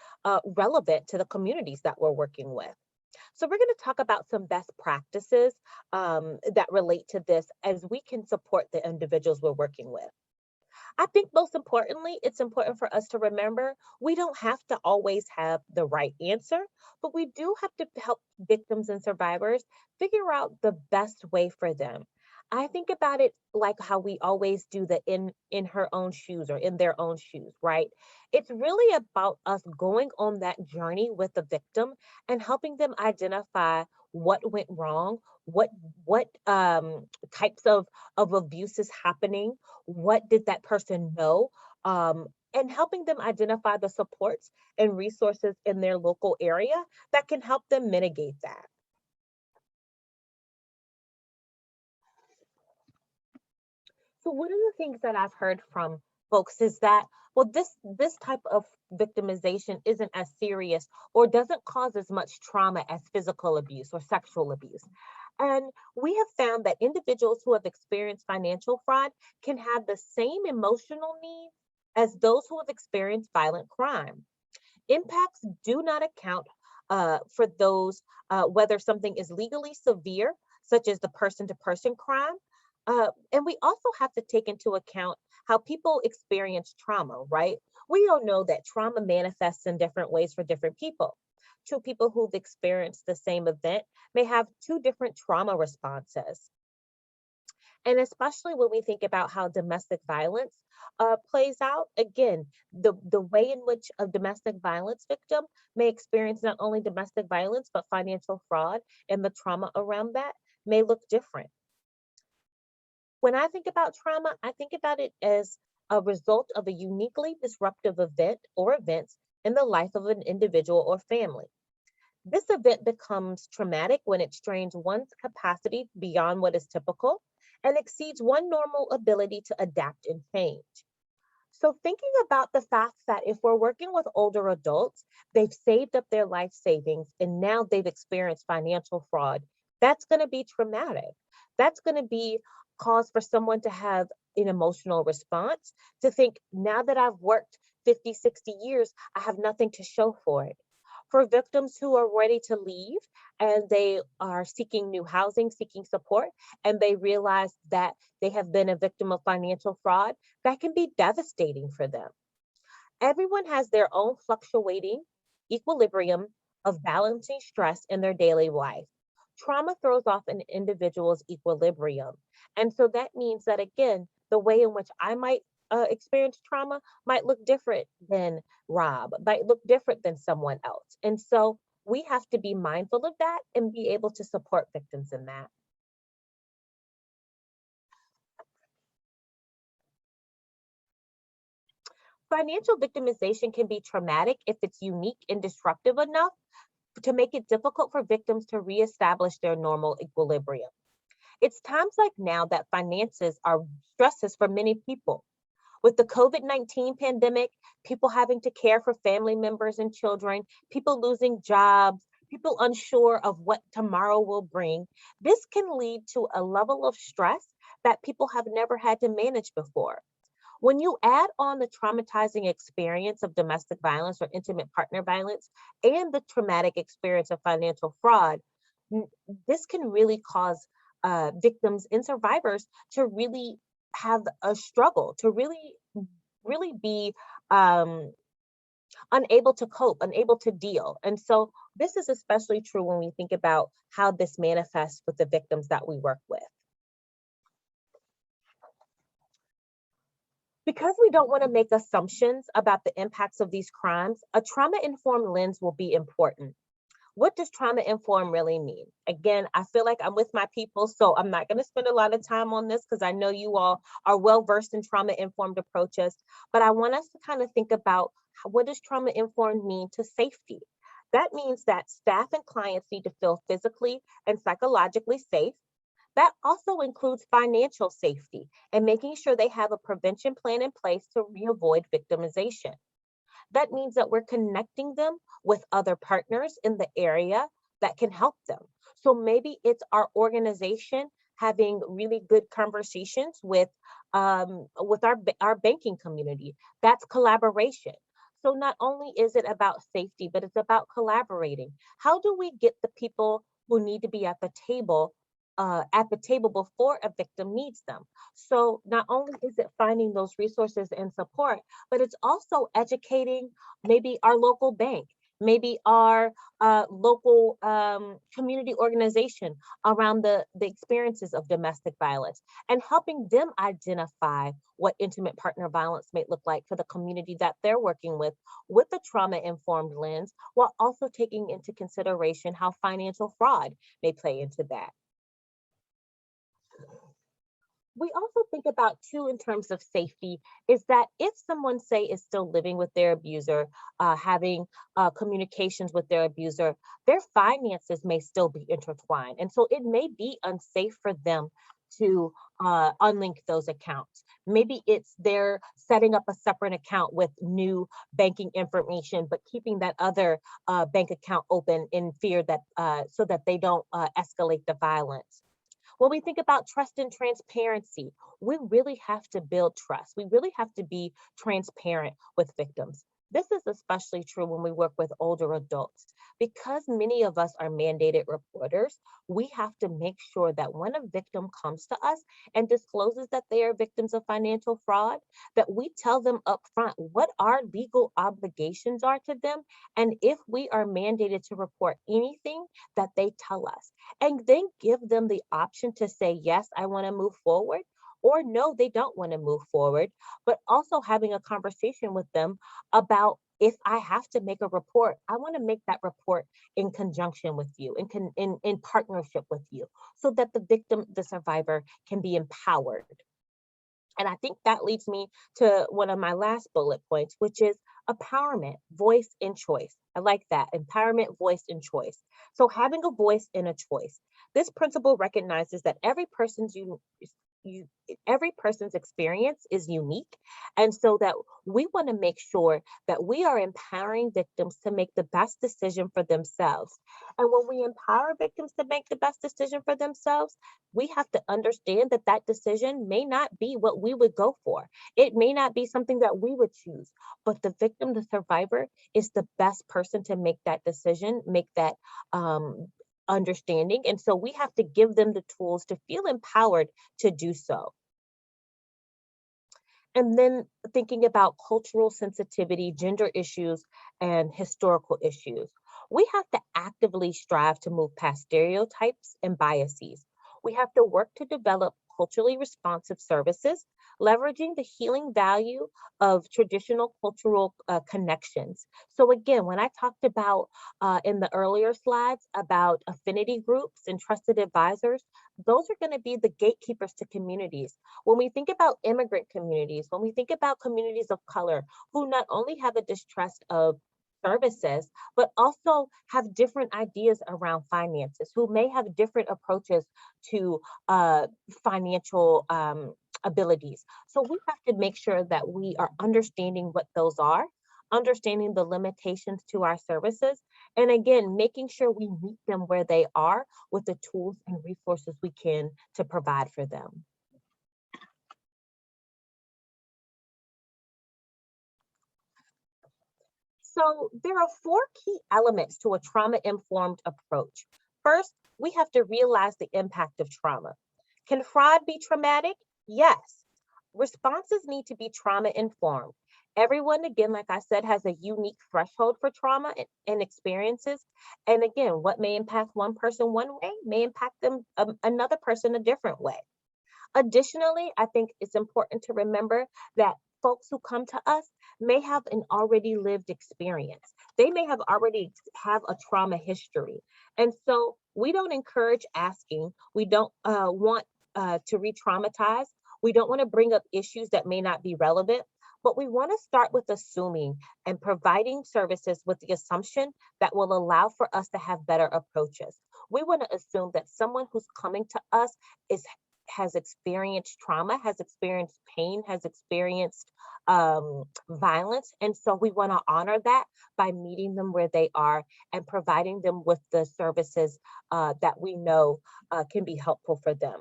relevant to the communities that we're working with. So we're going to talk about some best practices that relate to this as we can support the individuals we're working with. I think most importantly, it's important for us to remember we don't have to always have the right answer, but we do have to help victims and survivors figure out the best way for them. I think about it like how we always do the in her own shoes or in their own shoes, right? It's really about us going on that journey with the victim and helping them identify what went wrong, what types of abuse is happening, what did that person know, and helping them identify the supports and resources in their local area that can help them mitigate that. So one of the things that I've heard from folks is that, well, this type of victimization isn't as serious or doesn't cause as much trauma as physical abuse or sexual abuse. And we have found that individuals who have experienced financial fraud can have the same emotional needs as those who have experienced violent crime. Impacts do not account for those, whether something is legally severe, such as the person-to-person crime. And we also have to take into account how people experience trauma, right? We all know that trauma manifests in different ways for different people. Two people who've experienced the same event may have two different trauma responses. And especially when we think about how domestic violence plays out, again, the way in which a domestic violence victim may experience not only domestic violence, but financial fraud and the trauma around that may look different. When I think about trauma, I think about it as a result of a uniquely disruptive event or events in the life of an individual or family. This event becomes traumatic when it strains one's capacity beyond what is typical and exceeds one's normal ability to adapt and change. So thinking about the fact that if we're working with older adults, they've saved up their life savings and now they've experienced financial fraud, that's going to be traumatic. That's going to be cause for someone to have an emotional response, to think, now that I've worked 50, 60 years, I have nothing to show for it. For victims who are ready to leave and they are seeking new housing, seeking support, and they realize that they have been a victim of financial fraud, that can be devastating for them. Everyone has their own fluctuating equilibrium of balancing stress in their daily life. Trauma throws off an individual's equilibrium. And so that means that, again, the way in which I might experience trauma might look different than Rob, might look different than someone else. And so we have to be mindful of that and be able to support victims in that. Financial victimization can be traumatic if it's unique and disruptive enough to make it difficult for victims to reestablish their normal equilibrium. It's times like now that finances are stresses for many people. With the COVID-19 pandemic, people having to care for family members and children, people losing jobs, people unsure of what tomorrow will bring, this can lead to a level of stress that people have never had to manage before. When you add on the traumatizing experience of domestic violence or intimate partner violence and the traumatic experience of financial fraud, this can really cause victims and survivors to really have a struggle, to really be unable to cope, unable to deal. And so this is especially true when we think about how this manifests with the victims that we work with. Because we don't want to make assumptions about the impacts of these crimes, a trauma-informed lens will be important. What does trauma-informed really mean? Again, I feel like I'm with my people, so I'm not going to spend a lot of time on this because I know you all are well-versed in trauma-informed approaches, but I want us to kind of think about what does trauma-informed mean to safety? That means that staff and clients need to feel physically and psychologically safe. That also includes financial safety and making sure they have a prevention plan in place to avoid victimization. That means that we're connecting them with other partners in the area that can help them. So maybe it's our organization having really good conversations with our banking community. That's collaboration. So not only is it about safety, but it's about collaborating. How do we get the people who need to be at the table before a victim needs them? So not only is it finding those resources and support, but it's also educating maybe our local bank, maybe our local community organization around the experiences of domestic violence and helping them identify what intimate partner violence may look like for the community that they're working with a trauma-informed lens, while also taking into consideration how financial fraud may play into that. We also think about too in terms of safety is that if someone say is still living with their abuser, having communications with their abuser, their finances may still be intertwined. And so it may be unsafe for them to unlink those accounts. Maybe it's they're setting up a separate account with new banking information, but keeping that other bank account open in fear that so that they don't escalate the violence. When we think about trust and transparency, we really have to build trust. We really have to be transparent with victims. This is especially true when we work with older adults. Because many of us are mandated reporters, we have to make sure that when a victim comes to us and discloses that they are victims of financial fraud, that we tell them up front what our legal obligations are to them, and if we are mandated to report anything, that they tell us, and then give them the option to say, yes, I want to move forward, or no, they don't want to move forward, but also having a conversation with them about if I have to make a report, I want to make that report in conjunction with you, in partnership with you, so that the victim, the survivor, can be empowered. And I think that leads me to one of my last bullet points, which is empowerment, voice, and choice. I like that, empowerment, voice, and choice. So having a voice and a choice. This principle recognizes that every person's experience is unique. And so that we want to make sure that we are empowering victims to make the best decision for themselves. And when we empower victims to make the best decision for themselves, we have to understand that that decision may not be what we would go for. It may not be something that we would choose, but the victim, the survivor, is the best person to make that decision, make that understanding. And so we have to give them the tools to feel empowered to do so. And then thinking about cultural sensitivity, gender issues, and historical issues. We have to actively strive to move past stereotypes and biases. We have to work to develop culturally responsive services, leveraging the healing value of traditional cultural connections. So again, when I talked about in the earlier slides about affinity groups and trusted advisors, those are going to be the gatekeepers to communities. When we think about immigrant communities, when we think about communities of color who not only have a distrust of services, but also have different ideas around finances, who may have different approaches to financial abilities. So we have to make sure that we are understanding what those are, understanding the limitations to our services, and again, making sure we meet them where they are with the tools and resources we can to provide for them. So there are 4 key elements to a trauma-informed approach. First, we have to realize the impact of trauma. Can fraud be traumatic? Yes. Responses need to be trauma-informed. Everyone, again, like I said, has a unique threshold for trauma and experiences. And again, what may impact one person one way may impact them another person a different way. Additionally, I think it's important to remember that folks who come to us, may have an already lived experience. They may have already have a trauma history. And so we don't encourage asking. We don't want to re-traumatize. We don't want to bring up issues that may not be relevant, but we want to start with assuming and providing services with the assumption that will allow for us to have better approaches. We want to assume that someone who's coming to us has experienced trauma, has experienced pain, has experienced violence. And so we want to honor that by meeting them where they are and providing them with the services that we know can be helpful for them.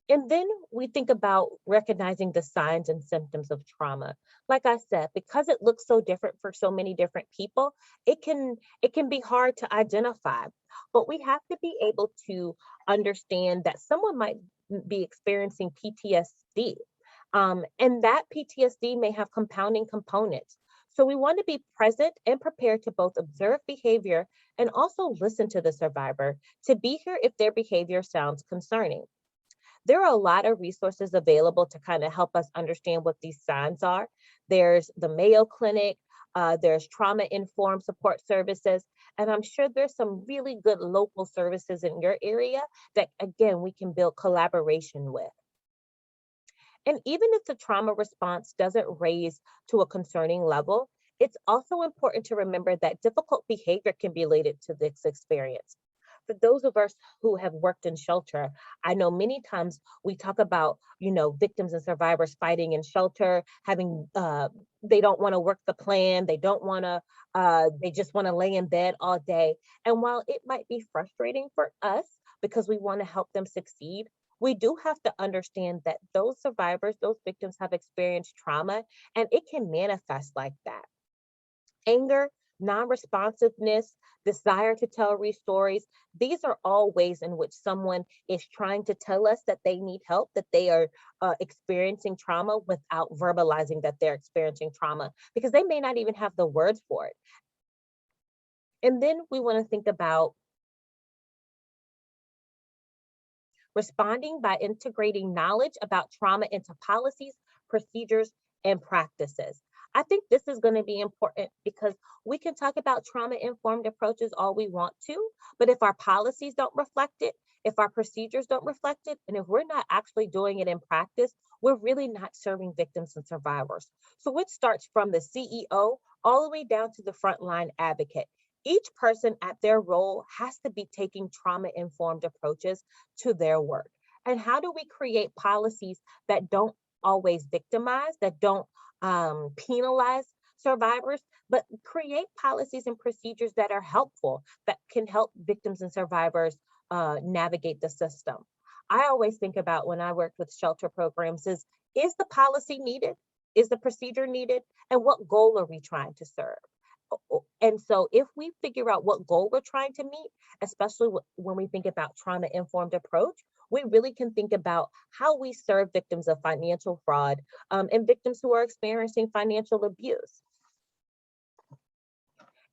And then we think about recognizing the signs and symptoms of trauma. Like I said, because it looks so different for so many different people, it can be hard to identify. But we have to be able to understand that someone might be experiencing PTSD, and that PTSD may have compounding components. So we want to be present and prepared to both observe behavior and also listen to the survivor to be here if their behavior sounds concerning. There are a lot of resources available to kind of help us understand what these signs are. There's the Mayo Clinic, there's trauma-informed support services, and I'm sure there's some really good local services in your area that, again, we can build collaboration with. And even if the trauma response doesn't raise to a concerning level, it's also important to remember that difficult behavior can be related to this experience. For those of us who have worked in shelter, I know many times we talk about, victims and survivors fighting in shelter, having, they don't want to work the plan, they don't want to, they just want to lay in bed all day. And while it might be frustrating for us because we want to help them succeed, we do have to understand that those survivors, those victims have experienced trauma, and it can manifest like that. Anger, non-responsiveness, desire to tell stories. These are all ways in which someone is trying to tell us that they need help, that they are experiencing trauma without verbalizing that they're experiencing trauma, because they may not even have the words for it. And then we want to think about responding by integrating knowledge about trauma into policies, procedures, and practices. I think this is going to be important because we can talk about trauma-informed approaches all we want to, but if our policies don't reflect it, if our procedures don't reflect it, and if we're not actually doing it in practice, we're really not serving victims and survivors. So it starts from the CEO all the way down to the frontline advocate. Each person at their role has to be taking trauma-informed approaches to their work. And how do we create policies that don't always victimize, that don't penalize survivors, but create policies and procedures that are helpful, that can help victims and survivors navigate the system? I always think about when I worked with shelter programs is the policy needed? Is the procedure needed? And what goal are we trying to serve? And so if we figure out what goal we're trying to meet, especially when we think about trauma-informed approach, we really can think about how we serve victims of financial fraud and victims who are experiencing financial abuse.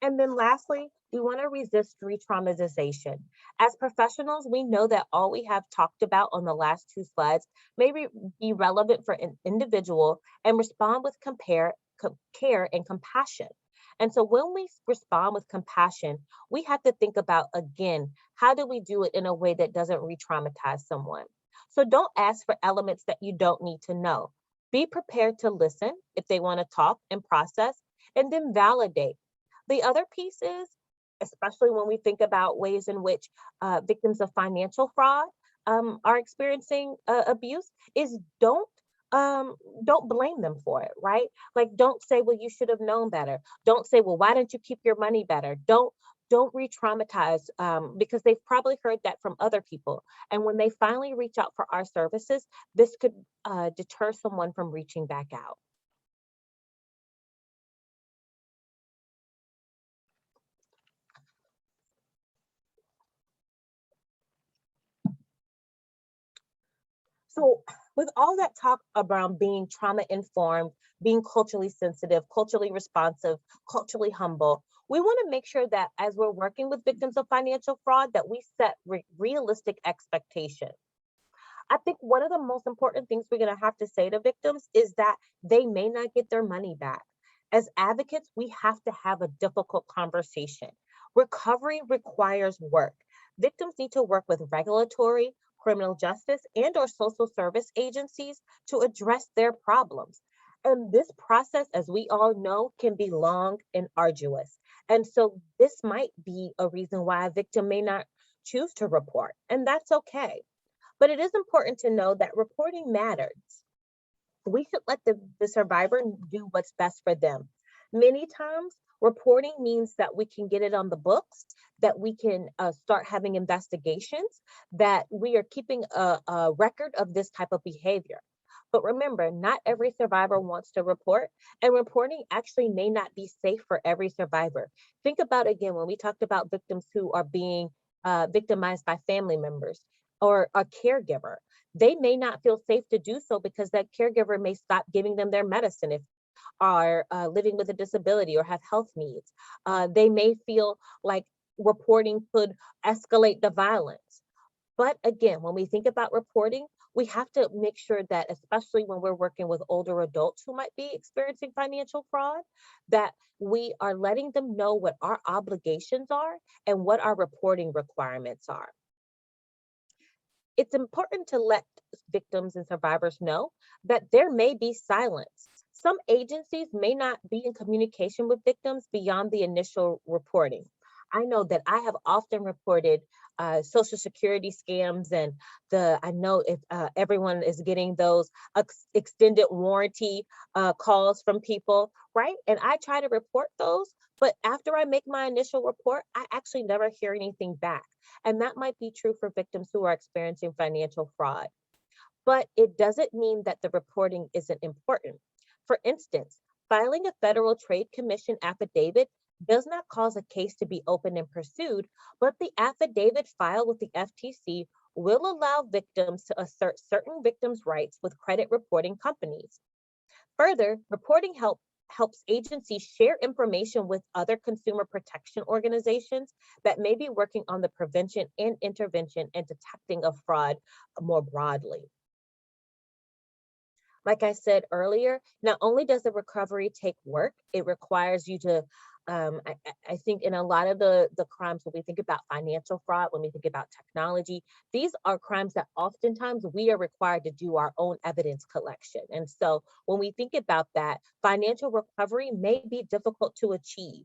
And then lastly, we want to resist re-traumatization. As professionals, we know that all we have talked about on the last two slides may be relevant for an individual and respond with care and compassion. And so when we respond with compassion, we have to think about, again, how do we do it in a way that doesn't re-traumatize someone? So don't ask for elements that you don't need to know. Be prepared to listen if they want to talk and process, and then validate. The other piece is, especially when we think about ways in which victims of financial fraud are experiencing abuse, is don't blame them for it, right? Like, don't say, well, you should have known better. Don't say, well, why didn't you keep your money better? Don't re-traumatize because they've probably heard that from other people. And when they finally reach out for our services, this could deter someone from reaching back out. So with all that talk around being trauma-informed, being culturally sensitive, culturally responsive, culturally humble, we want to make sure that as we're working with victims of financial fraud, that we set realistic expectations. I think one of the most important things we're going to have to say to victims is that they may not get their money back. As advocates, we have to have a difficult conversation. Recovery requires work. Victims need to work with regulatory, criminal justice, and/or social service agencies to address their problems. And this process, as we all know, can be long and arduous. And so this might be a reason why a victim may not choose to report, and that's okay. But it is important to know that reporting matters. We should let the survivor do what's best for them. Many times, reporting means that we can get it on the books, that we can start having investigations, that we are keeping a record of this type of behavior. But remember, not every survivor wants to report, and reporting actually may not be safe for every survivor. Think about, again, when we talked about victims who are being victimized by family members or a caregiver. They may not feel safe to do so because that caregiver may stop giving them their medicine if are living with a disability or have health needs. They may feel like reporting could escalate the violence. But again, when we think about reporting, we have to make sure that, especially when we're working with older adults who might be experiencing financial fraud, that we are letting them know what our obligations are and what our reporting requirements are. It's important to let victims and survivors know that there may be silence. Some agencies may not be in communication with victims beyond the initial reporting. I know that I have often reported Social Security scams, and I know if everyone is getting those extended warranty calls from people, right? And I try to report those, but after I make my initial report, I actually never hear anything back. And that might be true for victims who are experiencing financial fraud. But it doesn't mean that the reporting isn't important. For instance, filing a Federal Trade Commission affidavit does not cause a case to be opened and pursued, but the affidavit filed with the FTC will allow victims to assert certain victims' rights with credit reporting companies. Further, reporting helps agencies share information with other consumer protection organizations that may be working on the prevention and intervention and detecting of fraud more broadly. Like I said earlier, not only does the recovery take work, it requires you to, I think in a lot of the crimes, when we think about financial fraud, when we think about technology, these are crimes that oftentimes we are required to do our own evidence collection. And so when we think about that, financial recovery may be difficult to achieve.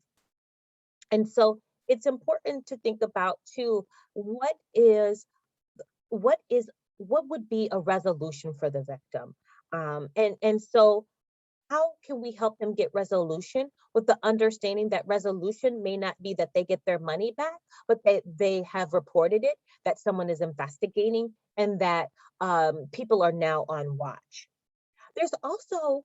And so it's important to think about too, what would be a resolution for the victim? And so how can we help them get resolution with the understanding that resolution may not be that they get their money back, but they have reported it, that someone is investigating, and that people are now on watch. There's also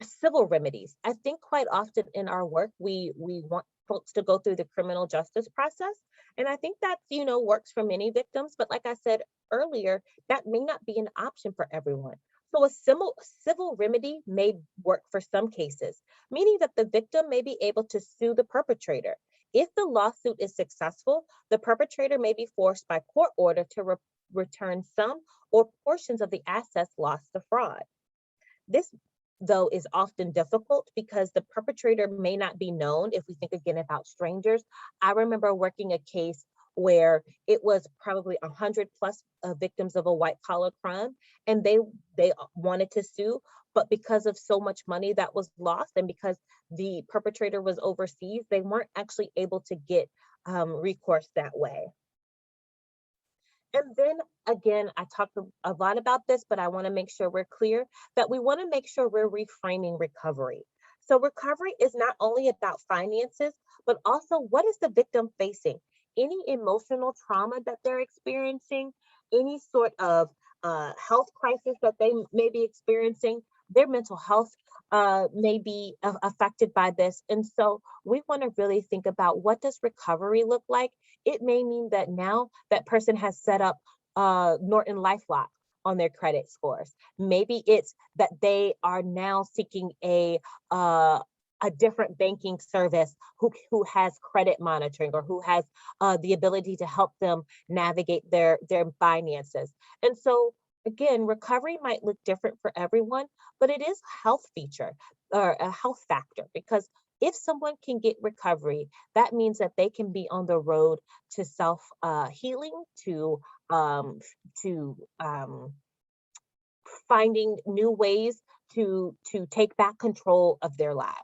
civil remedies. I think quite often in our work, we want folks to go through the criminal justice process. And I think that, works for many victims, but like I said earlier, that may not be an option for everyone. So a civil remedy may work for some cases, meaning that the victim may be able to sue the perpetrator. If the lawsuit is successful, the perpetrator may be forced by court order to return some or portions of the assets lost to fraud. This, though, is often difficult because the perpetrator may not be known. If we think again about strangers, I remember working a case where it was probably 100 plus victims of a white collar crime, and they wanted to sue, but because of so much money that was lost and because the perpetrator was overseas, they weren't actually able to get recourse that way. And then again, I talked a lot about this, but I want to make sure we're clear that we want to make sure we're reframing recovery. So recovery is not only about finances, but also what is the victim facing? Any emotional trauma that they're experiencing, any sort of health crisis that they may be experiencing, their mental health may be affected by this. And so we want to really think about, what does recovery look like? It may mean that now that person has set up Norton LifeLock on their credit scores. Maybe it's that they are now seeking a different banking service who has credit monitoring, or who has the ability to help them navigate their finances. And so Again, recovery might look different for everyone, but it is a health feature or a health factor, because if someone can get recovery, that means that they can be on the road to self healing, um, to finding new ways to take back control of their lives.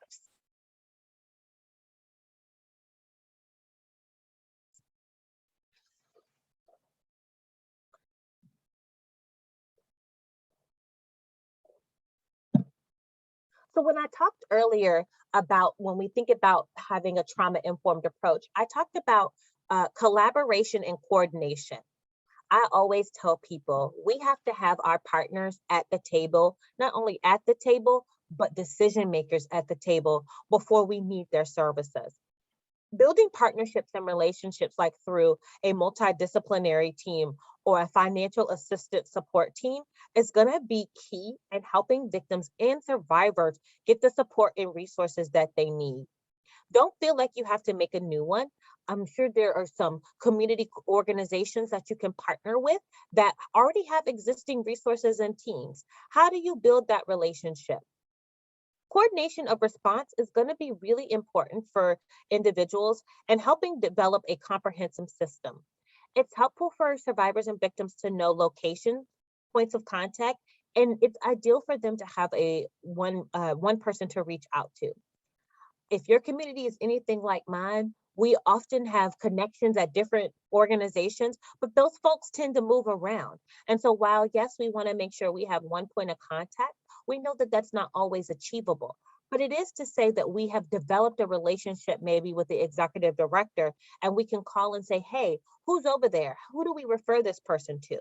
So when I talked earlier about when we think about having a trauma-informed approach, I talked about collaboration and coordination. I always tell people we have to have our partners at the table, not only at the table, but decision makers at the table before we need their services. Building partnerships and relationships like through a multidisciplinary team or a financial assistance support team is going to be key in helping victims and survivors get the support and resources that they need. Don't feel like you have to make a new one. I'm sure there are some community organizations that you can partner with that already have existing resources and teams. How do you build that relationship? Coordination of response is going to be really important for individuals and helping develop a comprehensive system. It's helpful for survivors and victims to know location, points of contact, and it's ideal for them to have a one person to reach out to. If your community is anything like mine, we often have connections at different organizations, but those folks tend to move around. And so while, yes, we want to make sure we have one point of contact, we know that that's not always achievable. But it is to say that we have developed a relationship maybe with the executive director, and we can call and say, hey, who's over there? Who do we refer this person to?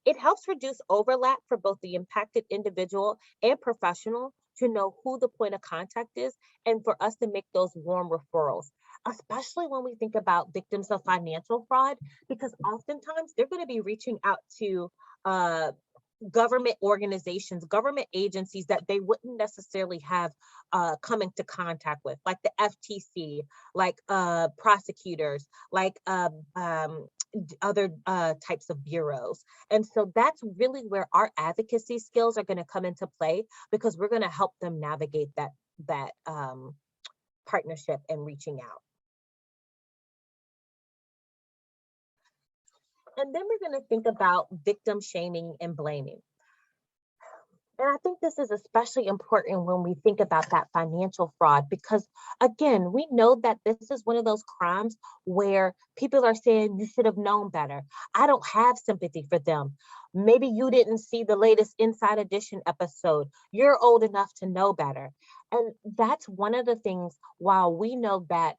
It helps reduce overlap for both the impacted individual and professional to know who the point of contact is and for us to make those warm referrals, especially when we think about victims of financial fraud, because oftentimes they're going to be reaching out to government organizations, government agencies that they wouldn't necessarily have come into contact with, like the FTC, like prosecutors, like other types of bureaus. And so that's really where our advocacy skills are going to come into play, because we're going to help them navigate that partnership and reaching out. And then we're going to think about victim shaming and blaming. And I think this is especially important when we think about that financial fraud, because again, we know that this is one of those crimes where people are saying you should have known better. I don't have sympathy for them. Maybe you didn't see the latest Inside Edition episode. You're old enough to know better. And that's one of the things, while we know that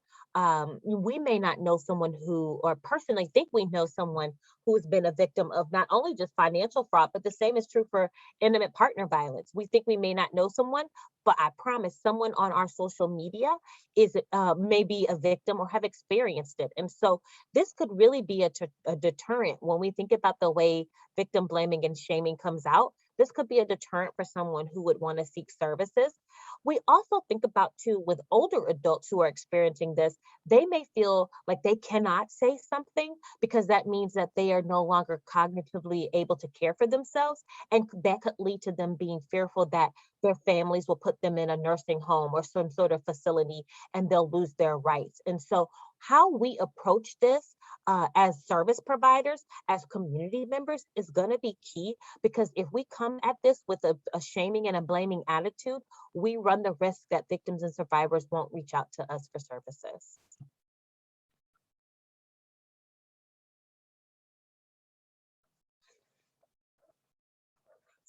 we may not know someone who, or personally think we know someone who's been a victim of not only just financial fraud, but the same is true for intimate partner violence. We think we may not know someone, but I promise someone on our social media is may be a victim or have experienced it. And so this could really be a deterrent when we think about the way victim blaming and shaming comes out. This could be a deterrent for someone who would want to seek services. We also think about too, with older adults who are experiencing this, they may feel like they cannot say something because that means that they are no longer cognitively able to care for themselves. And that could lead to them being fearful that their families will put them in a nursing home or some sort of facility and they'll lose their rights. And so how we approach this as service providers, as community members, is going to be key, because if we come at this with a shaming and a blaming attitude, we run the risk that victims and survivors won't reach out to us for services.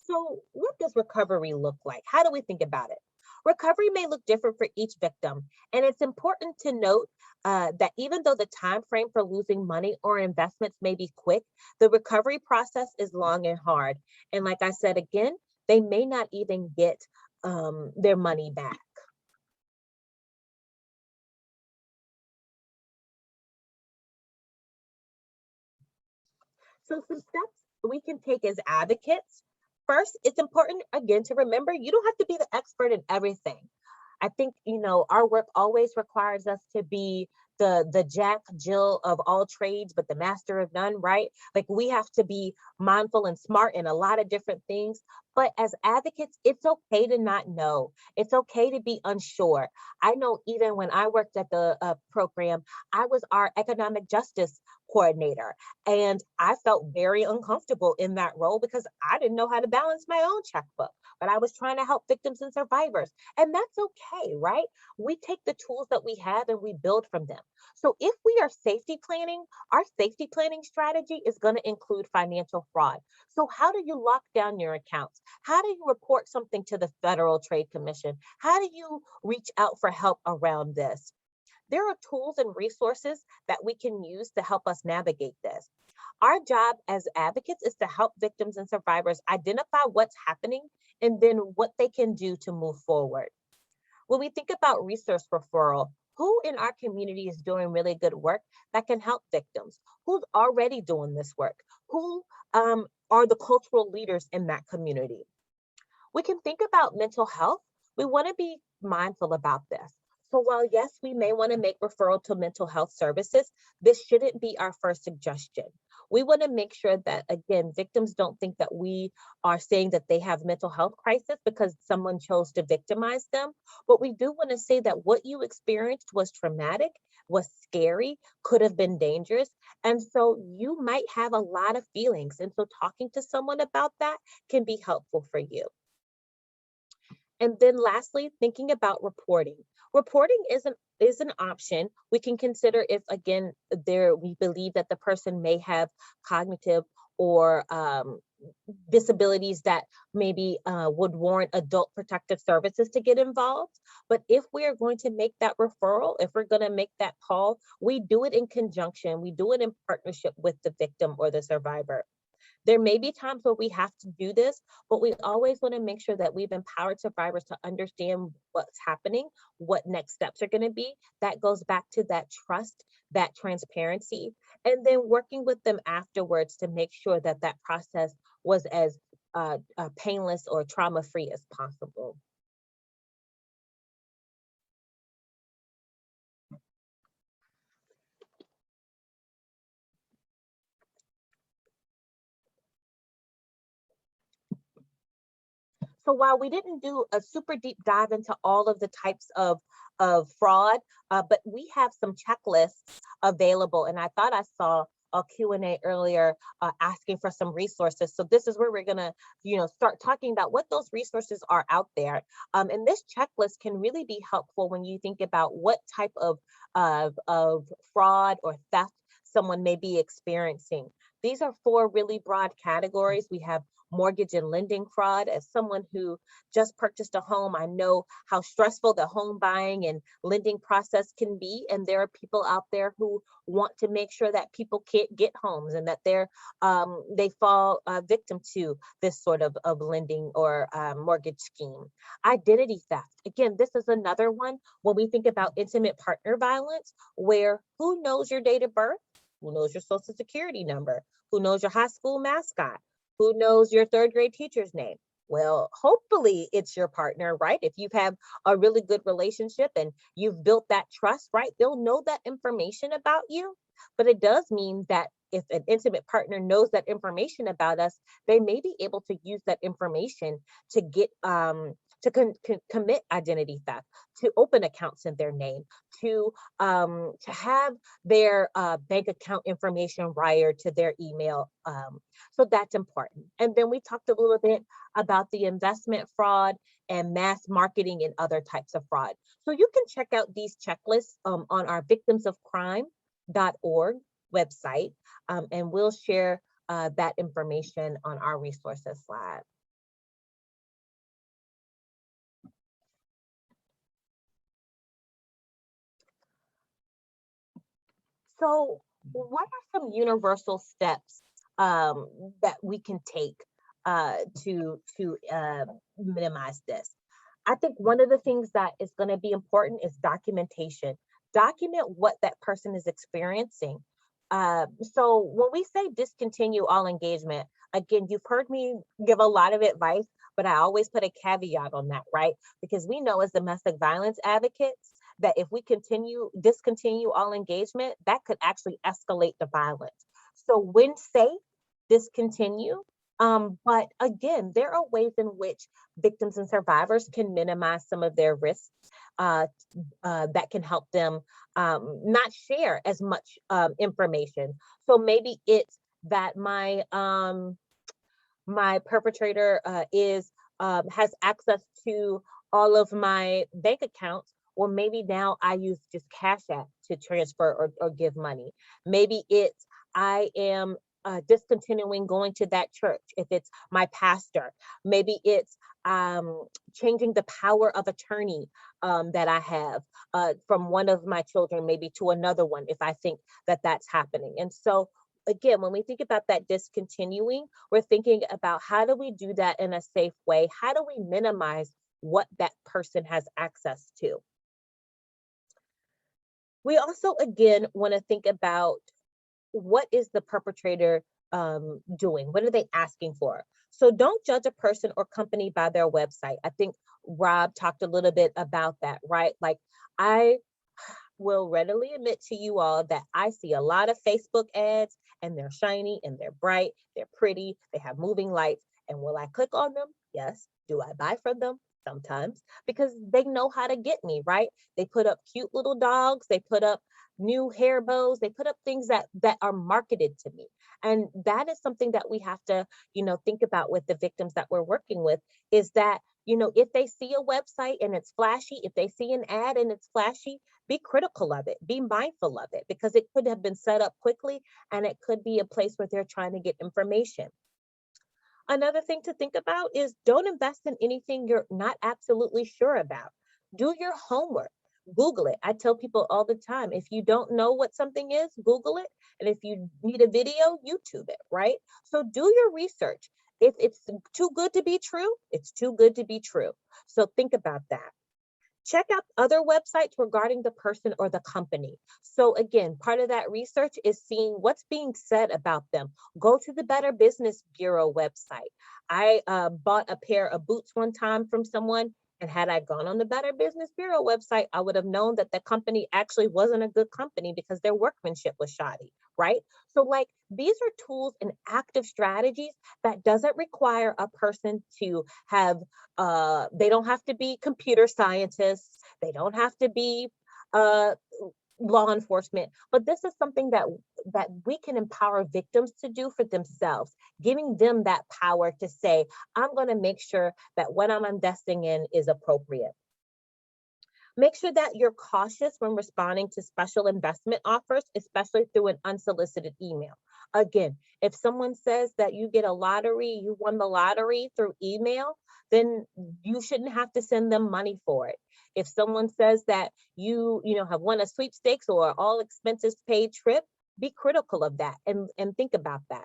So what does recovery look like? How do we think about it? Recovery may look different for each victim, and it's important to note that even though the time frame for losing money or investments may be quick, the recovery process is long and hard. And like I said again, they may not even get their money back. So some steps we can take as advocates. First, it's important again to remember you don't have to be the expert in everything. I think, our work always requires us to be the Jack Jill of all trades, but the master of none, right? Like we have to be mindful and smart in a lot of different things. But as advocates, it's okay to not know. It's okay to be unsure. I know even when I worked at the program, I was our economic justice coordinator. And I felt very uncomfortable in that role because I didn't know how to balance my own checkbook, but I was trying to help victims and survivors. And that's okay, right? We take the tools that we have and we build from them. So if we are safety planning, our safety planning strategy is going to include financial fraud. So how do you lock down your accounts? How do you report something to the Federal Trade Commission? How do you reach out for help around this? There are tools and resources that we can use to help us navigate this. Our job as advocates is to help victims and survivors identify what's happening and then what they can do to move forward. When we think about resource referral, who in our community is doing really good work that can help victims? Who's already doing this work? Who are the cultural leaders in that community? We can think about mental health. We want to be mindful about this. So while yes, we may want to make referral to mental health services, this shouldn't be our first suggestion. We want to make sure that, again, victims don't think that we are saying that they have mental health crisis because someone chose to victimize them. But we do want to say that what you experienced was traumatic, was scary, could have been dangerous. And so you might have a lot of feelings. And so talking to someone about that can be helpful for you. And then lastly, thinking about reporting. Reporting is an option. We can consider if, again, we believe that the person may have cognitive or disabilities that maybe would warrant adult protective services to get involved. But if we are going to make that referral, if we're going to make that call, we do it in conjunction. We do it in partnership with the victim or the survivor. There may be times where we have to do this, but we always want to make sure that we've empowered survivors to understand what's happening, what next steps are going to be. That goes back to that trust, that transparency, and then working with them afterwards to make sure that that process was as painless or trauma-free as possible. So while we didn't do a super deep dive into all of the types of fraud, but we have some checklists available. And I thought I saw a Q&A earlier asking for some resources. So this is where we're gonna, start talking about what those resources are out there. And this checklist can really be helpful when you think about what type of fraud or theft someone may be experiencing. These are 4 really broad categories. We have mortgage and lending fraud. As someone who just purchased a home, I know how stressful the home buying and lending process can be. And there are people out there who want to make sure that people can't get homes and that they fall victim to this sort of lending or mortgage scheme. Identity theft. Again, this is another one when we think about intimate partner violence, where who knows your date of birth? Who knows your social security number? Who knows your high school mascot? Who knows your 3rd grade teacher's name? Well, hopefully it's your partner, right? If you have a really good relationship and you've built that trust, right? They'll know that information about you. But it does mean that if an intimate partner knows that information about us, they may be able to use that information to get commit identity theft, to open accounts in their name, to have their bank account information wired to their email. So that's important. And then we talked a little bit about the investment fraud and mass marketing and other types of fraud. So you can check out these checklists on our victimsofcrime.org website, and we'll share that information on our resources slide. So what are some universal steps that we can take to minimize this? I think one of the things that is going to be important is documentation. Document what that person is experiencing. So when we say discontinue all engagement, again, you've heard me give a lot of advice, but I always put a caveat on that, right? Because we know as domestic violence advocates that if we discontinue all engagement, that could actually escalate the violence. So when safe, discontinue. But again, there are ways in which victims and survivors can minimize some of their risks that can help them not share as much information. So maybe it's that my perpetrator has access to all of my bank accounts. Or maybe now I use just Cash App to transfer or give money. Maybe it's I am discontinuing going to that church if it's my pastor. Maybe it's changing the power of attorney that I have from one of my children, maybe to another one, if I think that that's happening. And so again, when we think about that discontinuing, we're thinking about how do we do that in a safe way? How do we minimize what that person has access to? We also, again, want to think about what is the perpetrator doing? What are they asking for? So don't judge a person or company by their website. I think Rob talked a little bit about that, right? Like I will readily admit to you all that I see a lot of Facebook ads and they're shiny and they're bright, they're pretty, they have moving lights. And will I click on them? Yes. Do I buy from them? Sometimes, because they know how to get me, right? They put up cute little dogs, they put up new hair bows, they put up things that are marketed to me. And that is something that we have to, think about with the victims that we're working with, is that, if they see a website and it's flashy, if they see an ad and it's flashy, be critical of it, be mindful of it, because it could have been set up quickly and it could be a place where they're trying to get information. Another thing to think about is don't invest in anything you're not absolutely sure about. Do your homework. Google it. I tell people all the time, if you don't know what something is, Google it. And if you need a video, YouTube it, right? So do your research. If it's too good to be true, it's too good to be true. So think about that. Check out other websites regarding the person or the company. So again, part of that research is seeing what's being said about them. Go to the Better Business Bureau website. I bought a pair of boots one time from someone, and had I gone on the Better Business Bureau website, I would have known that the company actually wasn't a good company because their workmanship was shoddy, right? So like these are tools and active strategies that doesn't require a person to have, they don't have to be computer scientists, they don't have to be law enforcement, but this is something that we can empower victims to do for themselves, giving them that power to say, I'm going to make sure that what I'm investing in is appropriate. Make sure that you're cautious when responding to special investment offers, especially through an unsolicited email. Again, if someone says that you get a lottery, you won the lottery through email, then you shouldn't have to send them money for it. If someone says that you have won a sweepstakes or all expenses paid trip, be critical of that and think about that.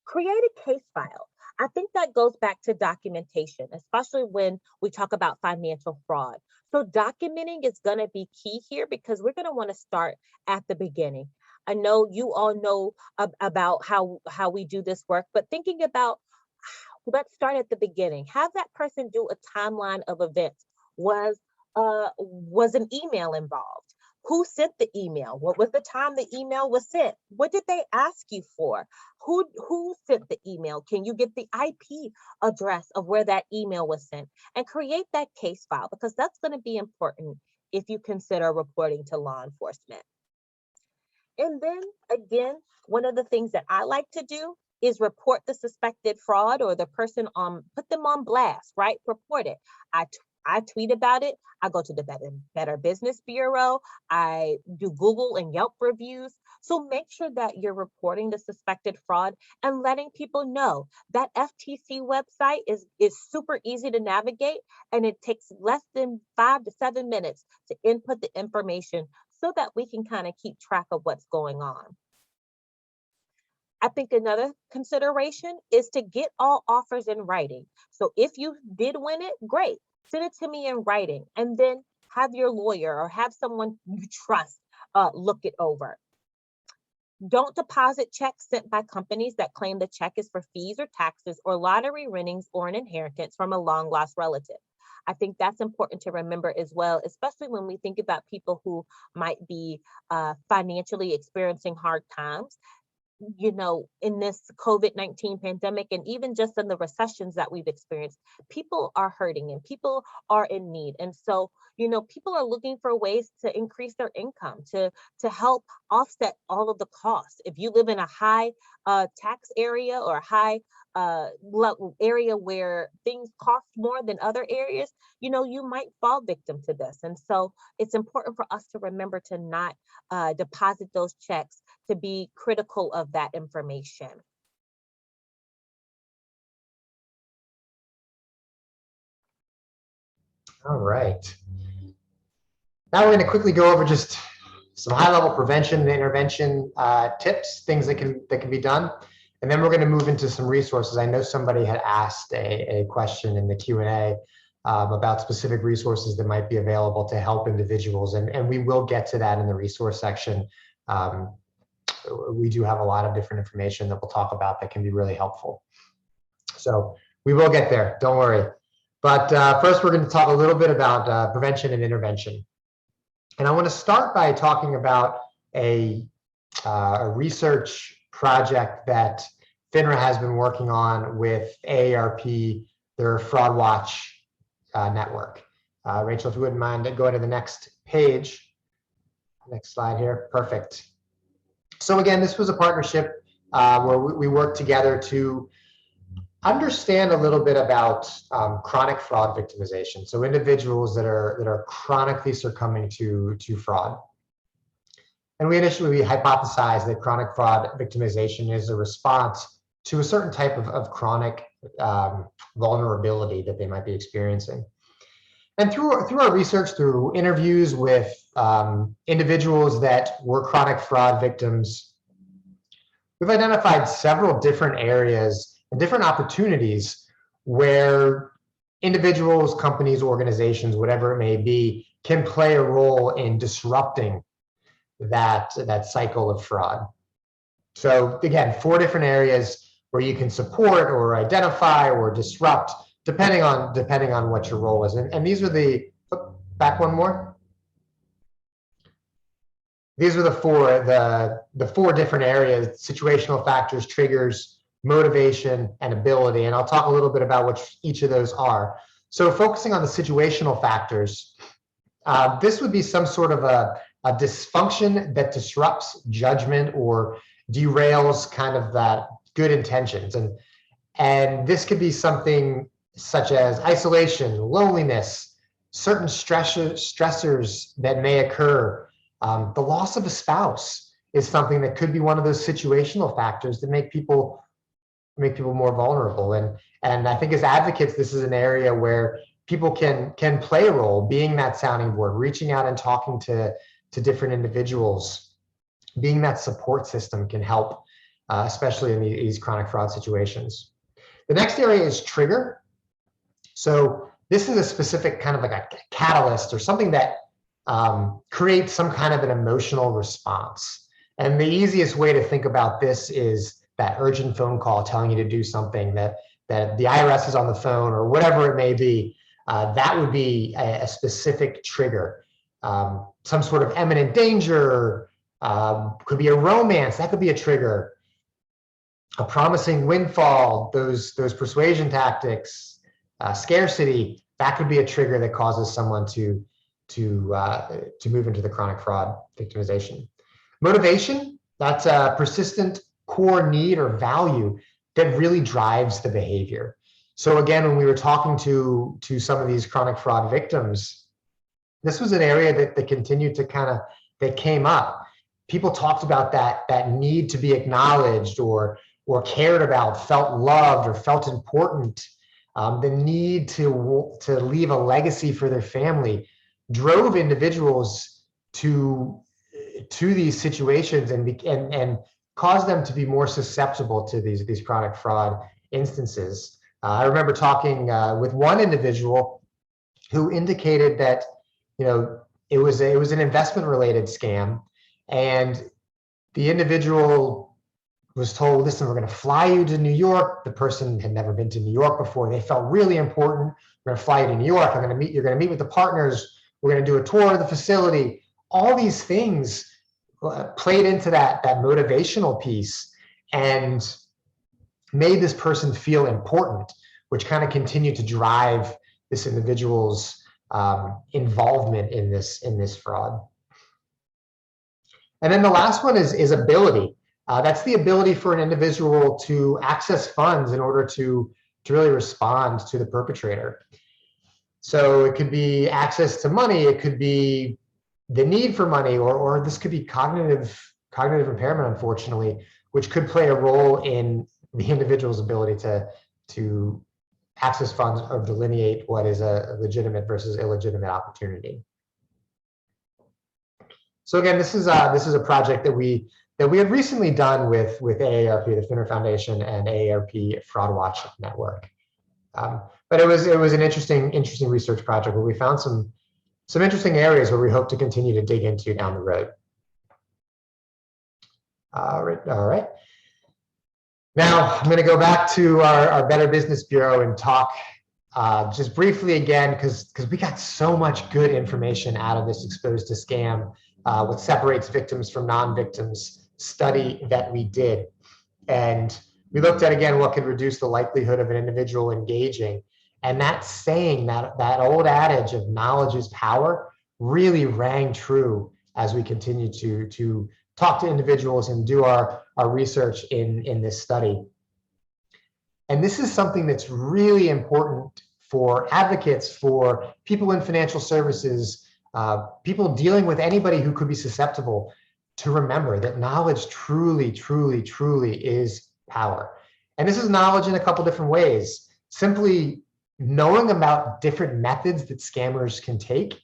Create a case file. I think that goes back to documentation, especially when we talk about financial fraud. So documenting is going to be key here because we're going to want to start at the beginning. I know you all know about how we do this work, but thinking about, let's start at the beginning. Have that person do a timeline of events. Was an email involved? Who sent the email? What was the time the email was sent? What did they ask you for? Who sent the email? Can you get the IP address of where that email was sent? And create that case file, because that's going to be important if you consider reporting to law enforcement. And then again, one of the things that I like to do is report the suspected fraud or the person put them on blast, right? Report it. I tweet about it. I go to the Better Business Bureau. I do Google and Yelp reviews. So make sure that you're reporting the suspected fraud and letting people know that FTC website is super easy to navigate, and it takes less than 5 to 7 minutes to input the information so that we can kind of keep track of what's going on. I think another consideration is to get all offers in writing. So if you did win it, great. Send it to me in writing, and then have your lawyer or have someone you trust look it over. Don't deposit checks sent by companies that claim the check is for fees or taxes or lottery winnings or an inheritance from a long lost relative. I think that's important to remember as well, especially when we think about people who might be financially experiencing hard times. In this COVID-19 pandemic, and even just in the recessions that we've experienced, people are hurting and people are in need. And so, people are looking for ways to increase their income, to help offset all of the costs. If you live in a high tax area or a high area where things cost more than other areas, you might fall victim to this. And so it's important for us to remember to not deposit those checks, to be critical of that information. All right. Now we're going to quickly go over just some high-level prevention and intervention tips, things that can be done, and then we're going to move into some resources. I know somebody had asked a question in the Q&A about specific resources that might be available to help individuals, and we will get to that in the resource section. We do have a lot of different information that we'll talk about that can be really helpful. So we will get there, don't worry. But first, we're going to talk a little bit about prevention and intervention. And I want to start by talking about a research project that FINRA has been working on with AARP, their Fraud Watch network. Rachel, if you wouldn't mind, go to the next page. Next slide here. Perfect. So again, this was a partnership where we worked together to understand a little bit about chronic fraud victimization. So individuals that are chronically succumbing to fraud. And we initially hypothesized that chronic fraud victimization is a response to a certain type of chronic vulnerability that they might be experiencing. And through our research, through interviews with individuals that were chronic fraud victims, we've identified several different areas and different opportunities where individuals, companies, organizations, whatever it may be, can play a role in disrupting that cycle of fraud. So again, 4 different areas where you can support or identify or disrupt, depending on what your role is. And these are back one more. These are the four different areas: situational factors, triggers, motivation, and ability. And I'll talk a little bit about what each of those are. So focusing on the situational factors, this would be some sort of a dysfunction that disrupts judgment or derails kind of that good intentions. And this could be something such as isolation, loneliness, certain stressors that may occur. The loss of a spouse is something that could be one of those situational factors that make people more vulnerable. And I think as advocates, this is an area where people can play a role, being that sounding board, reaching out and talking to different individuals. Being that support system can help, especially in these chronic fraud situations. The next area is trigger. So this is a specific kind of like a catalyst or something that creates some kind of an emotional response. And the easiest way to think about this is that urgent phone call telling you to do something, that the IRS is on the phone or whatever it may be. That would be a specific trigger. Some sort of imminent danger, could be a romance, that could be a trigger. A promising windfall, those persuasion tactics, scarcity, that could be a trigger that causes someone to move into the chronic fraud victimization. Motivation, that's a persistent core need or value that really drives the behavior. So again, when we were talking to some of these chronic fraud victims, this was an area that continued to that came up. People talked about that need to be acknowledged or cared about, felt loved or felt important. The need to leave a legacy for their family drove individuals to these situations and caused them to be more susceptible to these chronic fraud instances. I remember talking with one individual who indicated that it was an investment related scam, and the individual was told, listen, we're going to fly you to New York. The person had never been to New York before. They felt really important. We're going to fly you to New York. You're going to meet with the partners. We're going to do a tour of the facility. All these things played into that motivational piece and made this person feel important, which kind of continued to drive this individual's involvement in this fraud. And then the last one is ability. That's the ability for an individual to access funds in order to really respond to the perpetrator. So it could be access to money, it could be the need for money, or this could be cognitive impairment, unfortunately, which could play a role in the individual's ability to access funds or delineate what is a legitimate versus illegitimate opportunity. So again, this is a project that we had recently done with AARP, the FINRA Foundation, and AARP Fraud Watch Network. But it was an interesting research project where we found some interesting areas where we hope to continue to dig into down the road. All right. Now I'm going to go back to our Better Business Bureau and talk just briefly again, because we got so much good information out of this Exposed to Scam, what separates victims from non-victims study that we did. And we looked at, again, what could reduce the likelihood of an individual engaging. And that saying, that old adage of knowledge is power, really rang true as we continue to talk to individuals and do our research in this study. And this is something that's really important for advocates, for people in financial services, people dealing with anybody who could be susceptible, to remember that knowledge truly is power. And this is knowledge in a couple different ways. Simply knowing about different methods that scammers can take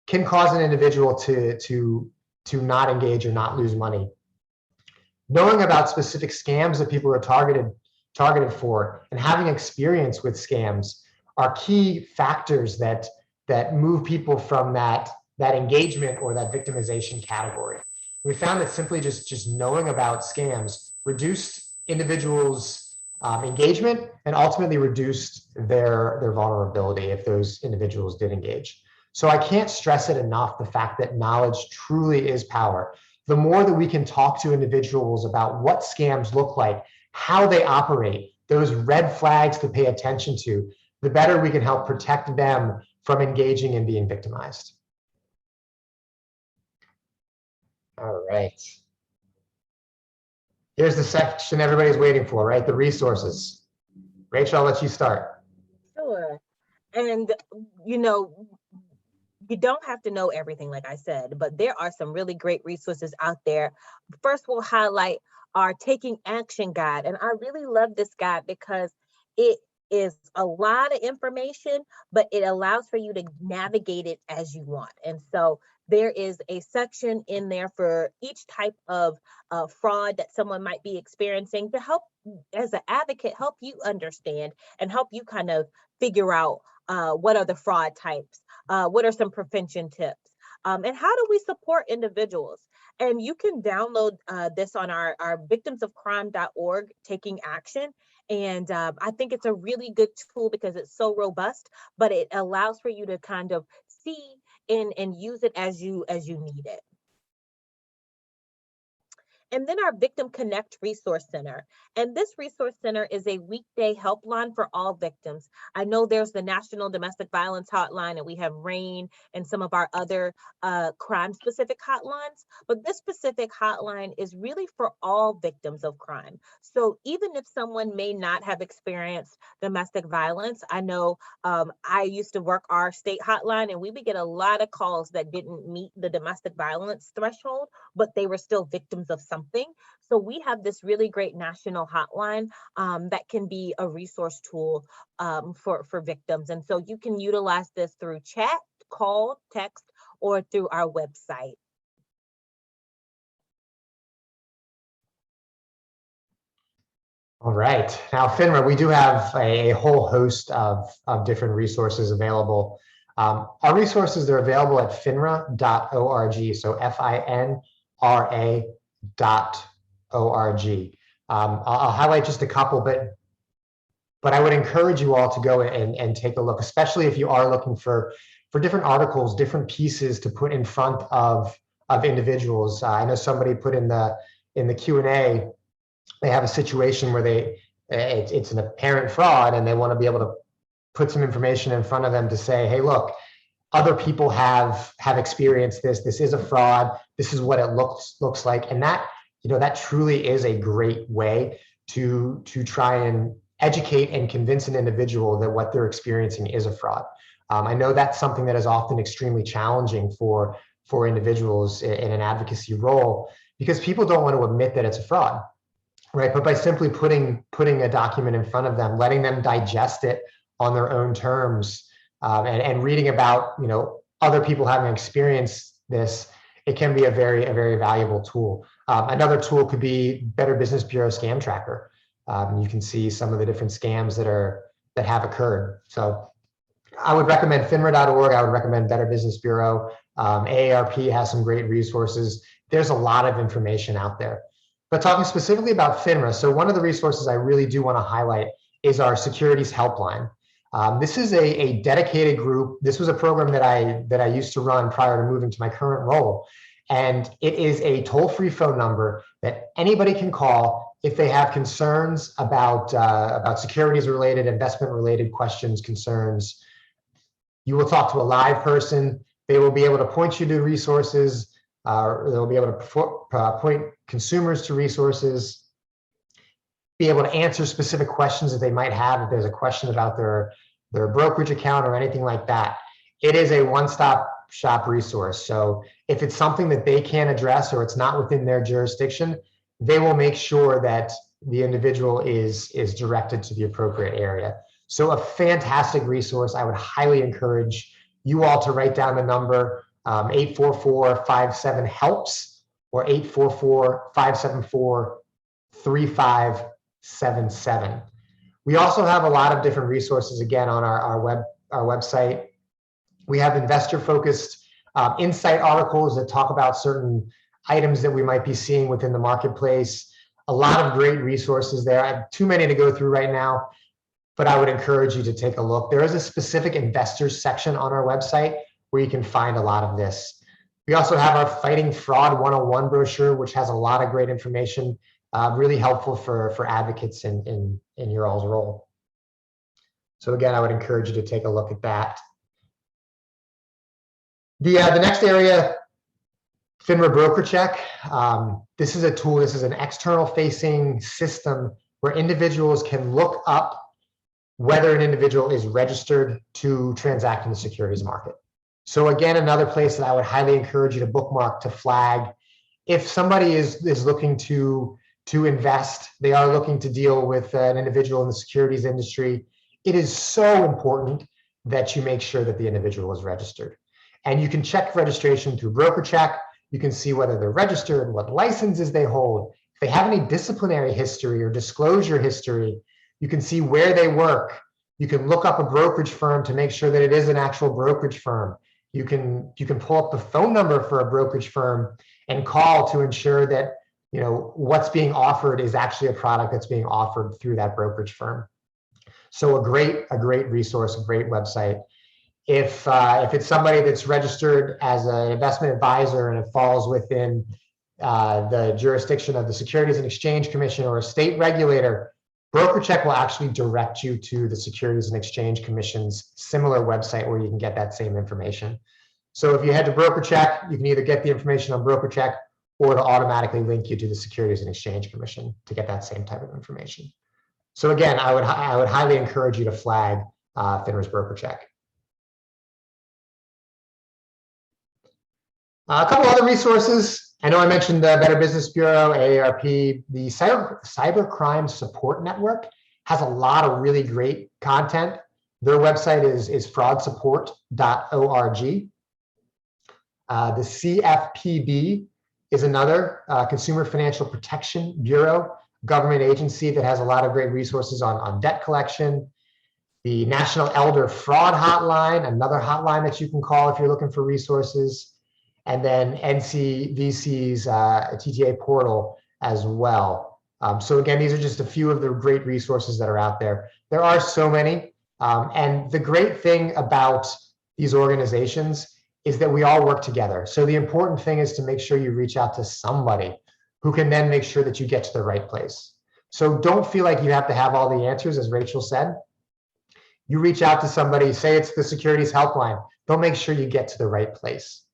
can cause an individual to not engage or not lose money. Knowing about specific scams that people are targeted for and having experience with scams are key factors that move people from that engagement or that victimization category. We found that simply just knowing about scams reduced individuals' engagement and ultimately reduced their vulnerability if those individuals did engage. So I can't stress it enough, the fact that knowledge truly is power. The more that we can talk to individuals about what scams look like, how they operate, those red flags to pay attention to, the better we can help protect them from engaging and being victimized. All right. Here's the section everybody's waiting for, right? The resources. Rachel, I'll let you start. Sure. And, you know, you don't have to know everything, like I said, but there are some really great resources out there. First, we'll highlight our Taking Action Guide. And I really love this guide because it is a lot of information, but it allows for you to navigate it as you want. And so there is a section in there for each type of fraud that someone might be experiencing to help, as an advocate, help you understand and help you kind of figure out what are the fraud types, what are some prevention tips, and how do we support individuals. And you can download this on our victimsofcrime.org Taking Action. And I think it's a really good tool because it's so robust, but it allows for you to kind of see and use it as you need it. And then our Victim Connect Resource Center. And this resource center is a weekday helpline for all victims. I know there's the National Domestic Violence Hotline, and we have RAIN and some of our other crime-specific hotlines, but this specific hotline is really for all victims of crime. So even if someone may not have experienced domestic violence, I know I used to work our state hotline, and we would get a lot of calls that didn't meet the domestic violence threshold, but they were still victims of something. So we have this really great national hotline that can be a resource tool for victims. And so you can utilize this through chat, call, text, or through our website. All right. Now, FINRA, we do have a whole host of different resources available. Our resources are available at finra.org. So FINRA.org. I'll highlight just a couple, but I would encourage you all to go and take a look, especially if you are looking for different articles, different pieces to put in front of individuals. I know somebody put in the Q&A, they have a situation where it's an apparent fraud, and they want to be able to put some information in front of them to say, hey, look, other people have experienced this. This is a fraud. This is what it looks like, and that that truly is a great way to try and educate and convince an individual that what they're experiencing is a fraud. I know that's something that is often extremely challenging for individuals in an advocacy role, because people don't want to admit that it's a fraud, right? But by simply putting a document in front of them, letting them digest it on their own terms, and reading about other people having experienced this, it can be a very valuable tool. Another tool could be Better Business Bureau Scam Tracker. You can see some of the different scams that have occurred. So I would recommend FINRA.org. I would recommend Better Business Bureau. AARP has some great resources. There's a lot of information out there. But talking specifically about FINRA, so one of the resources I really do want to highlight is our Securities Helpline. This is a dedicated group. This was a program that I used to run prior to moving to my current role. And it is a toll-free phone number that anybody can call if they have concerns about securities-related, investment-related questions, concerns. You will talk to a live person. They will be able to point you to resources. They'll be able to point consumers to resources, be able to answer specific questions that they might have if there's a question about their brokerage account or anything like that. It is a one-stop shop resource. So if it's something that they can't address or it's not within their jurisdiction, they will make sure that the individual is directed to the appropriate area. So a fantastic resource. I would highly encourage you all to write down the number 844-57-HELPS or 844-574-3577. We also have a lot of different resources again on our website. We have investor-focused insight articles that talk about certain items that we might be seeing within the marketplace. A lot of great resources there. I have too many to go through right now, but I would encourage you to take a look. There is a specific investors section on our website where you can find a lot of this. We also have our Fighting Fraud 101 brochure, which has a lot of great information, really helpful for advocates in your all's role. So again, I would encourage you to take a look at that. The next area, FINRA Broker Check. This is a tool. This is an external facing system where individuals can look up whether an individual is registered to transact in the securities market. So again, another place that I would highly encourage you to bookmark, to flag. If somebody is looking to invest, they are looking to deal with an individual in the securities industry, it is so important that you make sure that the individual is registered. And you can check registration through Broker Check. You can see whether they're registered, what licenses they hold, if they have any disciplinary history or disclosure history. You can see where they work. You can look up a brokerage firm to make sure that it is an actual brokerage firm. You can pull up the phone number for a brokerage firm and call to ensure that what's being offered is actually a product that's being offered through that brokerage firm. So a great resource, a great website. If it's somebody that's registered as an investment advisor and it falls within the jurisdiction of the Securities and Exchange Commission or a state regulator, Broker Check will actually direct you to the Securities and Exchange Commission's similar website where you can get that same information. So if you head to Broker Check, you can either get the information on Broker Check or it'll automatically link you to the Securities and Exchange Commission to get that same type of information. So again, I would highly encourage you to flag FINRA's Broker Check. A couple other resources. I know I mentioned the Better Business Bureau, AARP. The Cybercrime Support Network has a lot of really great content. Their website is fraudsupport.org. The CFPB is another Consumer Financial Protection Bureau, government agency that has a lot of great resources on debt collection. The National Elder Fraud Hotline, another hotline that you can call if you're looking for resources. And then NCVC's TTA portal as well. So again, these are just a few of the great resources that are out there. There are so many. And the great thing about these organizations is that we all work together. So the important thing is to make sure you reach out to somebody who can then make sure that you get to the right place. So don't feel like you have to have all the answers, as Rachel said. You reach out to somebody, say it's the securities helpline. They'll make sure you get to the right place.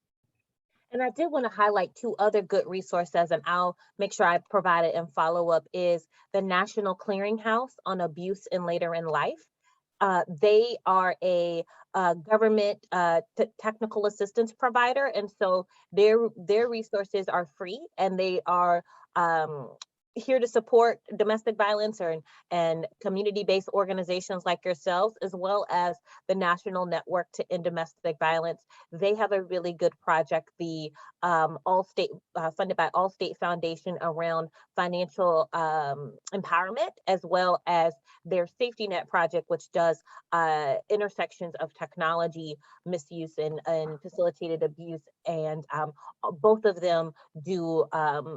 And I did want to highlight two other good resources, and I'll make sure I provide it in follow-up, is the National Clearinghouse on Abuse in Later in Life. They are a government technical assistance provider, and so their resources are free, and they are here to support domestic violence and community-based organizations like yourselves, as well as the National Network to End Domestic Violence. They have a really good project, the funded by Allstate Foundation, around financial empowerment, as well as their Safety Net project, which does intersections of technology misuse and facilitated abuse. And both of them do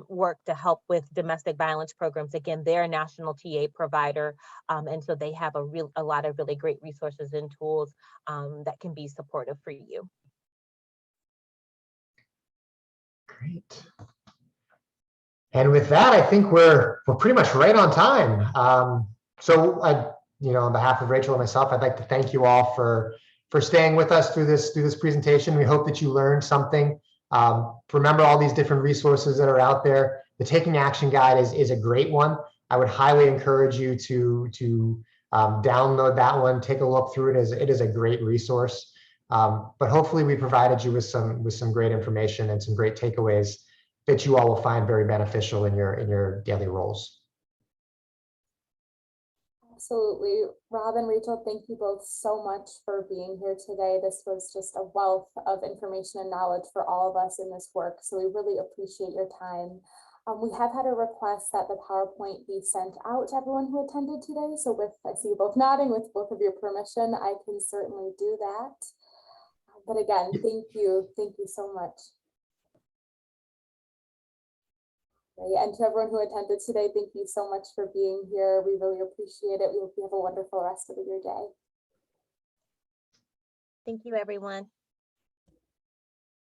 work to help with domestic violence programs. Again, they're a national TA provider, and so they have a lot of really great resources and tools that can be supportive for you. Great. And with that, I think we're pretty much right on time. So on behalf of Rachel and myself, I'd like to thank you all for staying with us through this presentation. We hope that you learned something. Remember all these different resources that are out there. The Taking Action Guide is a great one. I would highly encourage you to download that one, take a look through it. It is a great resource. But hopefully we provided you with some great information and some great takeaways that you all will find very beneficial in your daily roles. Absolutely. Rob and Rachel, thank you both so much for being here today. This was just a wealth of information and knowledge for all of us in this work, so we really appreciate your time. We have had a request that the PowerPoint be sent out to everyone who attended today, so I see you both nodding, with both of your permission, I can certainly do that. But again, thank you so much. And to everyone who attended today, thank you so much for being here. We really appreciate it. We hope you have a wonderful rest of your day. Thank you, everyone.